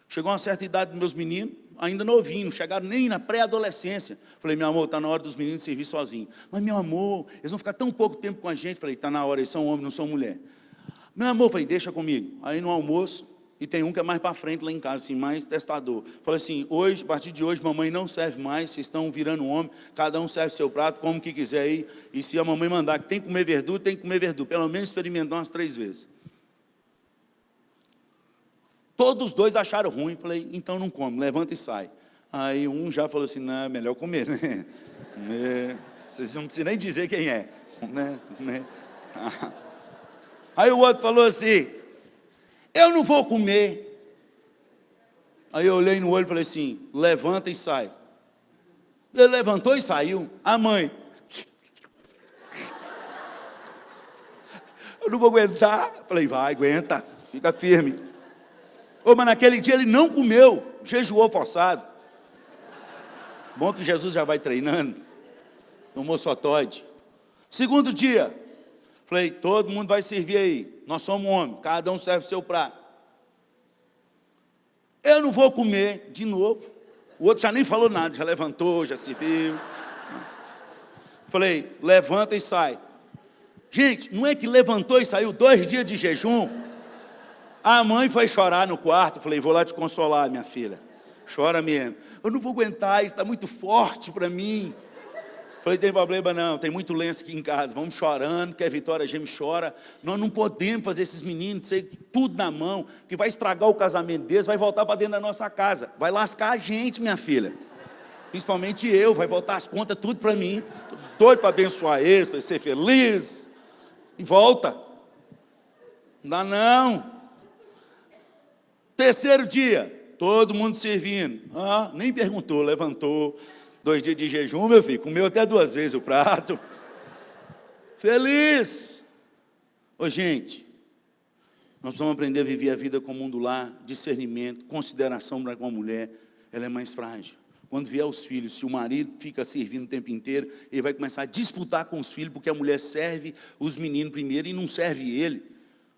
Chegou uma certa idade dos meus meninos, ainda novinhos, não chegaram nem na pré-adolescência. Falei, meu amor, está na hora dos meninos servir sozinhos. Mas, meu amor, eles vão ficar tão pouco tempo com a gente. Falei, está na hora, eles são homens, não são mulher. Meu amor, falei, deixa comigo. Aí no almoço, e tem um que é mais para frente lá em casa, assim, mais testador. Falei assim, hoje, a partir de hoje, mamãe não serve mais, vocês estão virando homem, cada um serve seu prato, como que quiser aí, e se a mamãe mandar que tem que comer verdura, tem que comer verdura, pelo menos experimentar umas 3 vezes. Todos os dois acharam ruim, falei, então não come, levanta e sai. Aí um já falou assim, não, é melhor comer, né? Vocês não precisam nem dizer quem é, né? Aí o outro falou assim, eu não vou comer. Aí eu olhei no olho e falei assim, levanta e sai. Ele levantou e saiu. A mãe, eu não vou aguentar. Falei, vai, aguenta, fica firme. Mas naquele dia ele não comeu, jejuou forçado. Bom que Jesus já vai treinando. Tomou sotóide. Segundo dia, falei, todo mundo vai servir aí. Nós somos homens, cada um serve o seu prato. Eu não vou comer de novo. O outro já nem falou nada, já levantou, já serviu. Falei, levanta e sai. Gente, não é que levantou e saiu 2 dias de jejum? A mãe foi chorar no quarto. Falei, vou lá te consolar, minha filha. Chora mesmo. Eu não vou aguentar, isso está muito forte para mim. Falei, tem problema não, tem muito lenço aqui em casa, vamos chorando, que a Vitória Geme chora. Nós não podemos fazer esses meninos ser tudo na mão, que vai estragar o casamento deles, vai voltar para dentro da nossa casa. Vai lascar a gente, minha filha. Principalmente eu, vai voltar as contas tudo para mim. Tô doido para abençoar eles, para ser feliz. E volta. Não dá não. Terceiro dia, todo mundo servindo. Ah, nem perguntou, levantou. 2 dias de jejum, meu filho, comeu até 2 vezes o prato. Feliz. Ô gente, nós vamos aprender a viver a vida como um do lar, discernimento, consideração para com a mulher. Ela é mais frágil. Quando vier os filhos, se o marido fica servindo o tempo inteiro, ele vai começar a disputar com os filhos, porque a mulher serve os meninos primeiro e não serve ele.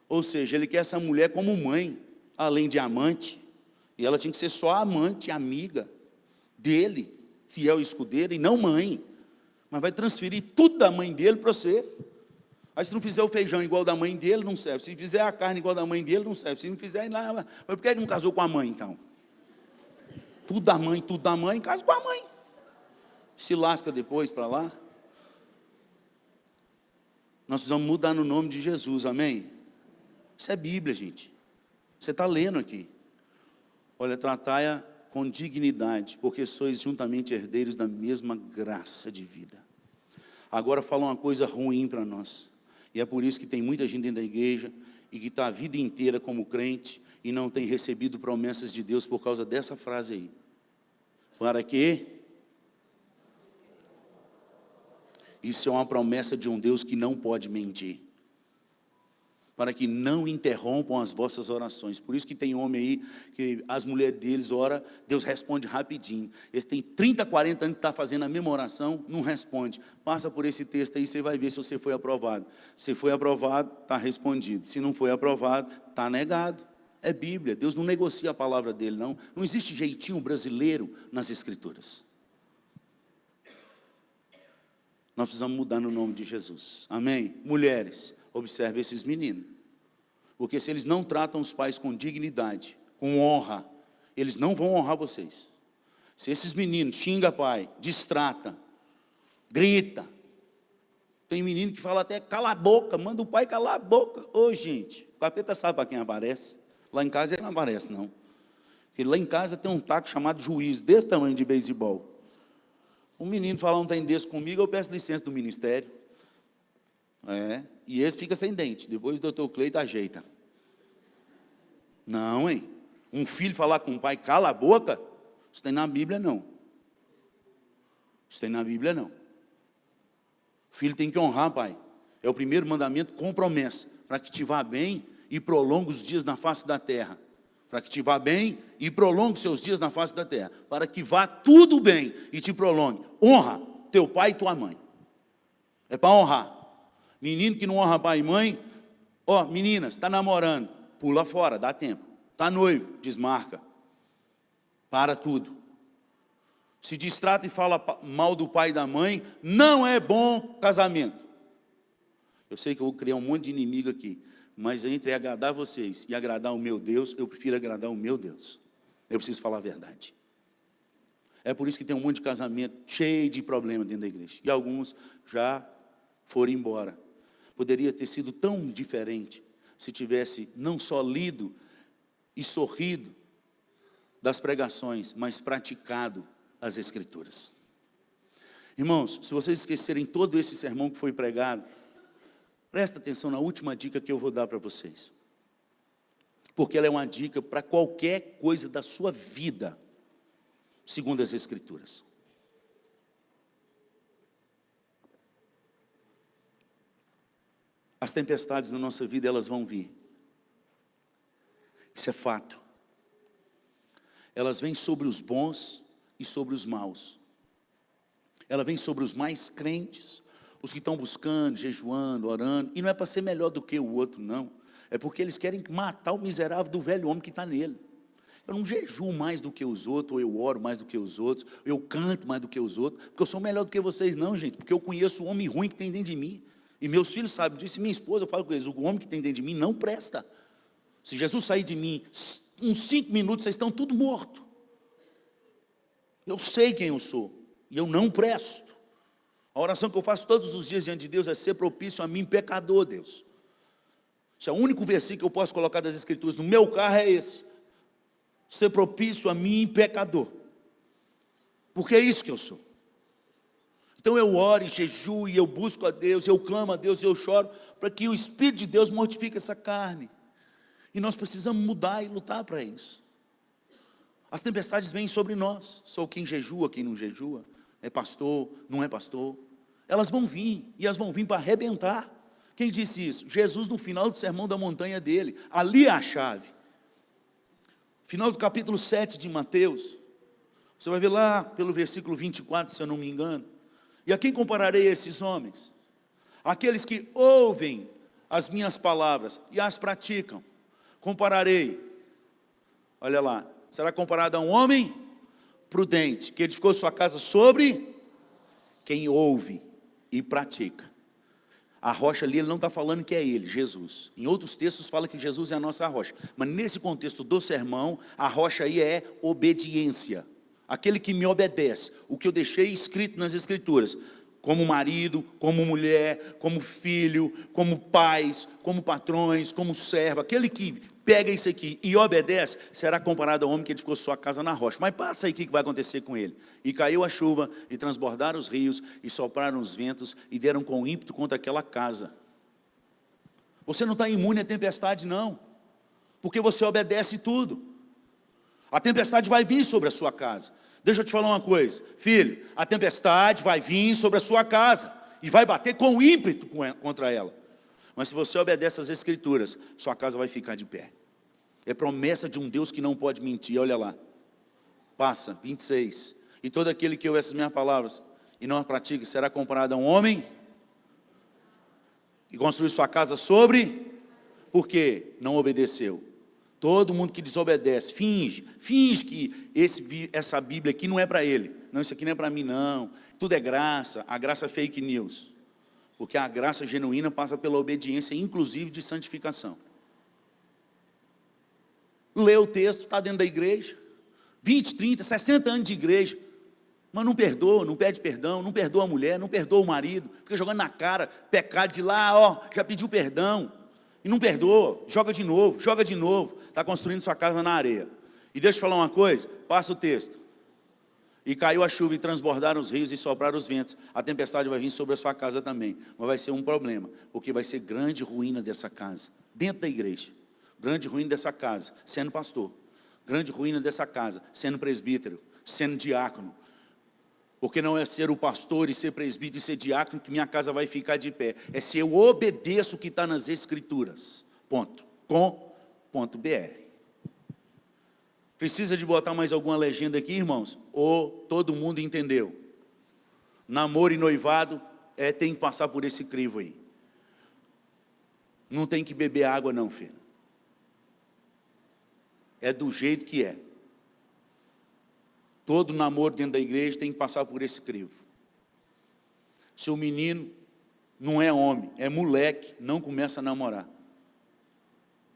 Ou seja, ele quer essa mulher como mãe, além de amante. E ela tinha que ser só amante, amiga dele, fiel escudeira, e não mãe. Mas vai transferir tudo da mãe dele para você. Aí se não fizer o feijão igual da mãe dele, não serve. Se fizer a carne igual da mãe dele, não serve. Se não fizer, não. Mas por que ele não casou com a mãe, então? Tudo da mãe, casa com a mãe. Se lasca depois para lá. Nós precisamos mudar no nome de Jesus, amém? Isso é Bíblia, gente. Você está lendo aqui. Olha, tratai-a com dignidade, porque sois juntamente herdeiros da mesma graça de vida. Agora fala uma coisa ruim para nós. E é por isso que tem muita gente dentro da igreja e que está a vida inteira como crente e não tem recebido promessas de Deus por causa dessa frase aí. Para quê? Isso é uma promessa de um Deus que não pode mentir. Para que não interrompam as vossas orações. Por isso que tem homem aí, que as mulheres deles oram, Deus responde rapidinho. Eles têm 30, 40 anos que estão fazendo a mesma oração, não responde. Passa por esse texto aí, você vai ver se você foi aprovado. Se foi aprovado, está respondido. Se não foi aprovado, está negado. É Bíblia, Deus não negocia a palavra dele, não. Não existe jeitinho brasileiro nas Escrituras. Nós precisamos mudar no nome de Jesus, amém? Mulheres, observe esses meninos, porque se eles não tratam os pais com dignidade, com honra, eles não vão honrar vocês. Se esses meninos xingam pai, distrata, grita, tem menino que fala até cala a boca, manda o pai calar a boca. Ô gente, o capeta sabe para quem aparece. Lá em casa ele não aparece, não. Porque lá em casa tem um taco chamado juiz, desse tamanho de beisebol. Um menino fala um trem desse comigo, eu peço licença do ministério. E esse fica sem dente. Depois o doutor Cleito ajeita. Não, hein? Um filho falar com o pai, cala a boca, isso tem na Bíblia, não. Isso tem na Bíblia, não. O filho tem que honrar, pai. É o primeiro mandamento com promessa, para que te vá bem e prolongue os dias na face da terra. Para que te vá bem e prolongue seus dias na face da terra. Para que vá tudo bem e te prolongue. Honra teu pai e tua mãe. É para honrar. Menino que não honra pai e mãe, meninas, está namorando, pula fora, dá tempo. Está noivo, desmarca. Para tudo. Se distrata e fala mal do pai e da mãe, não é bom casamento. Eu sei que eu vou criar um monte de inimigo aqui. Mas entre agradar vocês e agradar o meu Deus, eu prefiro agradar o meu Deus. Eu preciso falar a verdade. É por isso que tem um monte de casamento cheio de problema dentro da igreja. E alguns já foram embora. Poderia ter sido tão diferente se tivesse não só lido e sorrido das pregações, mas praticado as Escrituras. Irmãos, se vocês esquecerem todo esse sermão que foi pregado, presta atenção na última dica que eu vou dar para vocês. Porque ela é uma dica para qualquer coisa da sua vida, segundo as Escrituras. As tempestades na nossa vida, elas vão vir. Isso é fato. Elas vêm sobre os bons e sobre os maus. Ela vem sobre os mais crentes, os que estão buscando, jejuando, orando, e não é para ser melhor do que o outro, não. É porque eles querem matar o miserável do velho homem que está nele. Eu não jejuo mais do que os outros, ou eu oro mais do que os outros, eu canto mais do que os outros, porque eu sou melhor do que vocês, não, gente, porque eu conheço o homem ruim que tem dentro de mim. E meus filhos sabem disso, e minha esposa, eu falo com eles, o homem que tem dentro de mim não presta. Se Jesus sair de mim, uns 5 minutos, vocês estão tudo mortos. Eu sei quem eu sou, e eu não presto. A oração que eu faço todos os dias diante de Deus é ser propício a mim, pecador, Deus. Esse é o único versículo que eu posso colocar das Escrituras no meu carro, é esse. Ser propício a mim, pecador. Porque é isso que eu sou. Então eu oro, jejuo, e eu busco a Deus, eu clamo a Deus, eu choro, para que o Espírito de Deus mortifique essa carne. E nós precisamos mudar e lutar para isso. As tempestades vêm sobre nós. Sou quem jejua, quem não jejua, é pastor, não é pastor. Elas vão vir, e elas vão vir para arrebentar. Quem disse isso? Jesus, no final do sermão da montanha dele. Ali é a chave. Final do capítulo 7 de Mateus. Você vai ver lá pelo versículo 24, se eu não me engano. E a quem compararei esses homens? Aqueles que ouvem as minhas palavras e as praticam. Compararei. Olha lá. Será comparado a um homem prudente, que edificou sua casa sobre quem ouve e pratica. A rocha ali, ele não está falando que é ele, Jesus. Em outros textos fala que Jesus é a nossa rocha. Mas nesse contexto do sermão, a rocha aí é obediência. Aquele que me obedece. O que eu deixei escrito nas Escrituras. Como marido, como mulher, como filho, como pais, como patrões, como servo. Aquele que pega isso aqui e obedece, será comparado ao homem que edificou sua casa na rocha. Mas passa aí o que vai acontecer com ele. E caiu a chuva, e transbordaram os rios, e sopraram os ventos, e deram com ímpeto contra aquela casa. Você não está imune à tempestade, não. Porque você obedece tudo. A tempestade vai vir sobre a sua casa. Deixa eu te falar uma coisa. Filho, a tempestade vai vir sobre a sua casa. E vai bater com ímpeto contra ela. Mas se você obedece às Escrituras, sua casa vai ficar de pé. É promessa de um Deus que não pode mentir. Olha lá. Passa, 26. E todo aquele que ouve essas minhas palavras e não as pratica, será comparado a um homem que construiu sua casa sobre, porque não obedeceu. Todo mundo que desobedece, finge que essa Bíblia aqui não é para ele. Não, isso aqui não é para mim não. Tudo é graça, a graça é fake news. Porque a graça genuína passa pela obediência, inclusive de santificação. Lê o texto, está dentro da igreja. 20, 30, 60 anos de igreja. Mas não perdoa, não pede perdão, não perdoa a mulher, não perdoa o marido. Fica jogando na cara, pecado de lá, ó, já pediu perdão. E não perdoa, joga de novo, está construindo sua casa na areia. E deixa eu falar uma coisa, passa o texto. E caiu a chuva e transbordaram os rios e sopraram os ventos. A tempestade vai vir sobre a sua casa também. Mas vai ser um problema, porque vai ser grande ruína dessa casa, dentro da igreja. Grande ruína dessa casa, sendo pastor. Grande ruína dessa casa, sendo presbítero, sendo diácono. Porque não é ser o pastor e ser presbítero e ser diácono que minha casa vai ficar de pé. É se eu obedeço o que está nas Escrituras. Ponto. Com.br. Precisa de botar mais alguma legenda aqui, irmãos? Ou todo mundo entendeu? Namoro e noivado tem que passar por esse crivo aí. Não tem que beber água não, filho. É do jeito que é. Todo namoro dentro da igreja tem que passar por esse crivo. Se o menino não é homem, é moleque, não começa a namorar.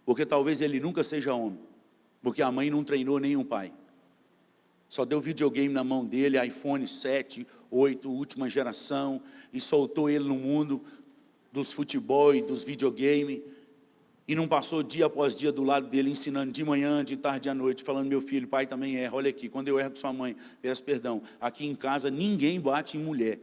Porque talvez ele nunca seja homem. Porque a mãe não treinou nenhum pai. Só deu videogame na mão dele, iPhone 7, 8, última geração, e soltou ele no mundo dos futebol e dos videogames. E não passou dia após dia do lado dele, ensinando de manhã, de tarde à noite, falando, meu filho, pai também erra, olha aqui, quando eu erro com sua mãe, peço perdão. Aqui em casa, ninguém bate em mulher.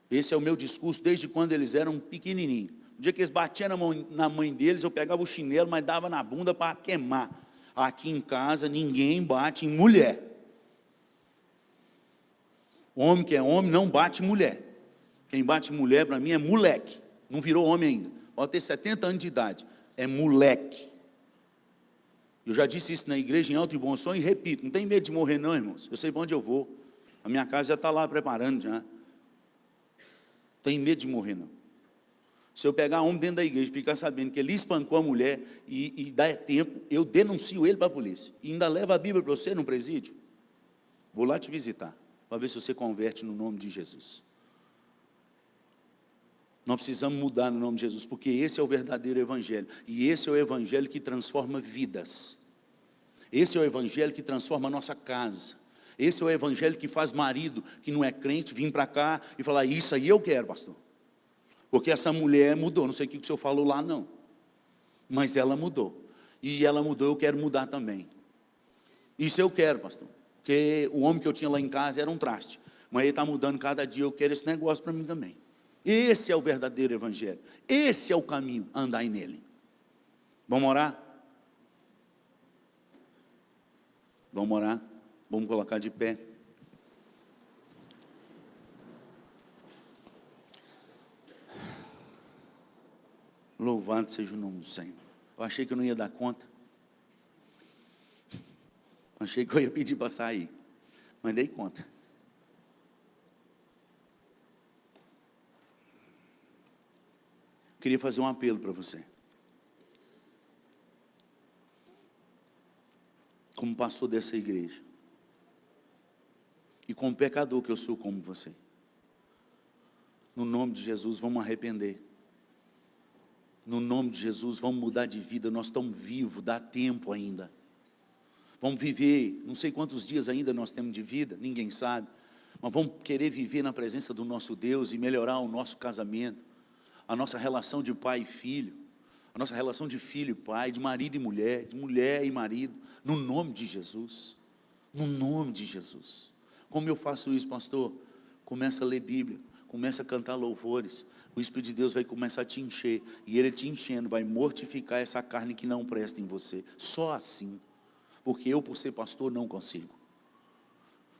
Esse é o meu discurso desde quando eles eram pequenininhos. No dia que eles batiam na mãe deles, eu pegava o chinelo, mas dava na bunda para queimar. Aqui em casa, ninguém bate em mulher. Homem que é homem, não bate mulher. Quem bate mulher, para mim, é moleque. Não virou homem ainda. Pode ter 70 anos de idade, é moleque. Eu já disse isso na igreja em alto e bom som e repito, não tem medo de morrer não, irmãos. Eu sei para onde eu vou. A minha casa já está lá preparando já. Não tem medo de morrer não. Se eu pegar homem dentro da igreja e ficar sabendo que ele espancou a mulher e dá tempo, eu denuncio ele para a polícia. E ainda levo a Bíblia para você no presídio. Vou lá te visitar, para ver se você converte no nome de Jesus. Nós precisamos mudar no nome de Jesus, porque esse é o verdadeiro evangelho. E esse é o evangelho que transforma vidas. Esse é o evangelho que transforma a nossa casa. Esse é o evangelho que faz marido, que não é crente, vir para cá e falar, isso aí eu quero, pastor. Porque essa mulher mudou, não sei o que o senhor falou lá, não. Mas ela mudou. E ela mudou, eu quero mudar também. Isso eu quero, pastor. Porque o homem que eu tinha lá em casa era um traste. Mas ele está mudando cada dia, eu quero esse negócio para mim também. Esse é o verdadeiro evangelho. Esse é o caminho, andai nele. Vamos orar? Vamos orar, vamos colocar de pé. Louvado seja o nome do Senhor. Eu achei que eu não ia dar conta. Achei que eu ia pedir para sair, mas dei conta. Queria fazer um apelo para você. Como pastor dessa igreja. E como pecador que eu sou como você. No nome de Jesus, vamos arrepender. No nome de Jesus, vamos mudar de vida. Nós estamos vivos, dá tempo ainda. Vamos viver, não sei quantos dias ainda nós temos de vida, ninguém sabe. Mas vamos querer viver na presença do nosso Deus e melhorar o nosso casamento. A nossa relação de pai e filho. A nossa relação de filho e pai, de marido e mulher, de mulher e marido. No nome de Jesus. No nome de Jesus. Como eu faço isso, pastor? Começa a ler Bíblia. Começa a cantar louvores. O Espírito de Deus vai começar a te encher. E Ele te enchendo vai mortificar essa carne que não presta em você. Só assim. Porque eu, por ser pastor, não consigo.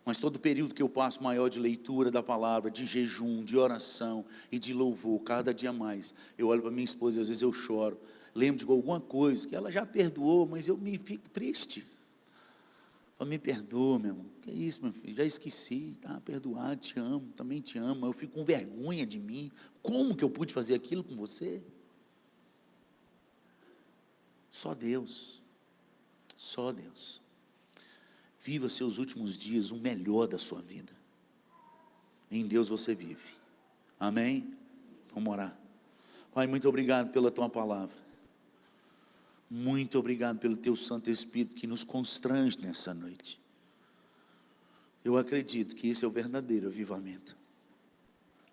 Mas todo período que eu passo maior de leitura da palavra, de jejum, de oração e de louvor, cada dia mais, eu olho para minha esposa e às vezes eu choro. Lembro de alguma coisa que ela já perdoou, mas eu me fico triste. Me perdoa, meu irmão. Que isso, meu filho? Já esqueci, tá perdoado, te amo, também te amo. Eu fico com vergonha de mim. Como que eu pude fazer aquilo com você? Só Deus. Só Deus. Viva seus últimos dias o melhor da sua vida. Em Deus você vive. Amém? Vamos orar. Pai, muito obrigado pela tua palavra. Muito obrigado pelo teu Santo Espírito que nos constrange nessa noite. Eu acredito que esse é o verdadeiro avivamento.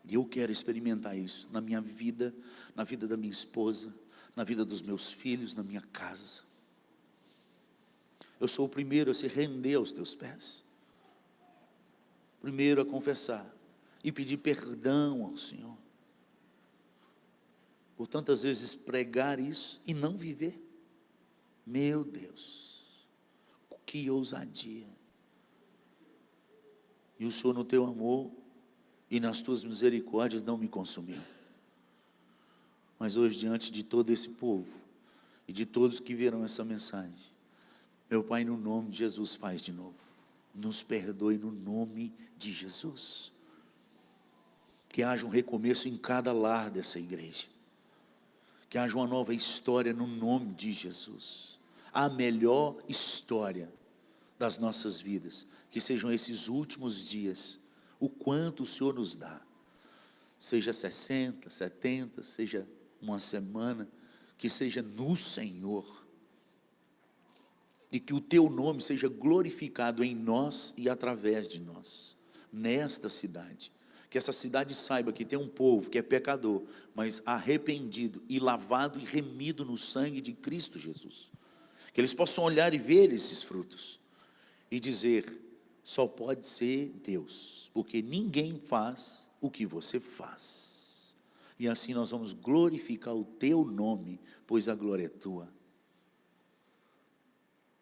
E eu quero experimentar isso na minha vida, na vida da minha esposa, na vida dos meus filhos, na minha casa. Eu sou o primeiro a se render aos teus pés. Primeiro a confessar e pedir perdão ao Senhor. Por tantas vezes pregar isso e não viver. Meu Deus, que ousadia. E o Senhor no teu amor e nas tuas misericórdias não me consumiu. Mas hoje, diante de todo esse povo e de todos que verão essa mensagem, meu Pai, no nome de Jesus, faz de novo. Nos perdoe no nome de Jesus. Que haja um recomeço em cada lar dessa igreja. Que haja uma nova história no nome de Jesus. A melhor história das nossas vidas. Que sejam esses últimos dias. O quanto o Senhor nos dá. Seja 60, 70, seja uma semana. Que seja no Senhor. E que o teu nome seja glorificado em nós e através de nós. Nesta cidade. Que essa cidade saiba que tem um povo que é pecador, mas arrependido e lavado e remido no sangue de Cristo Jesus. Que eles possam olhar e ver esses frutos e dizer, só pode ser Deus, porque ninguém faz o que você faz. E assim nós vamos glorificar o teu nome, pois a glória é tua.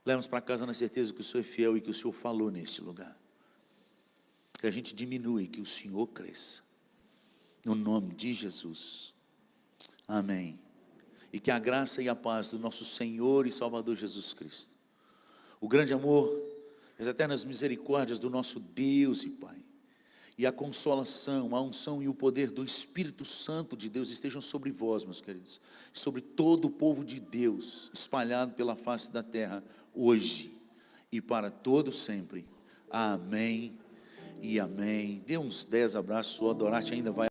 Leva-nos para casa na certeza que o Senhor é fiel e que o Senhor falou neste lugar. Que a gente diminua e que o Senhor cresça. No nome de Jesus. Amém. E que a graça e a paz do nosso Senhor e Salvador Jesus Cristo, o grande amor, as eternas misericórdias do nosso Deus e Pai, e a consolação, a unção e o poder do Espírito Santo de Deus estejam sobre vós, meus queridos, sobre todo o povo de Deus, espalhado pela face da terra, hoje e para todo sempre. Amém e amém. Dê uns 10 abraços, o Adorate ainda vai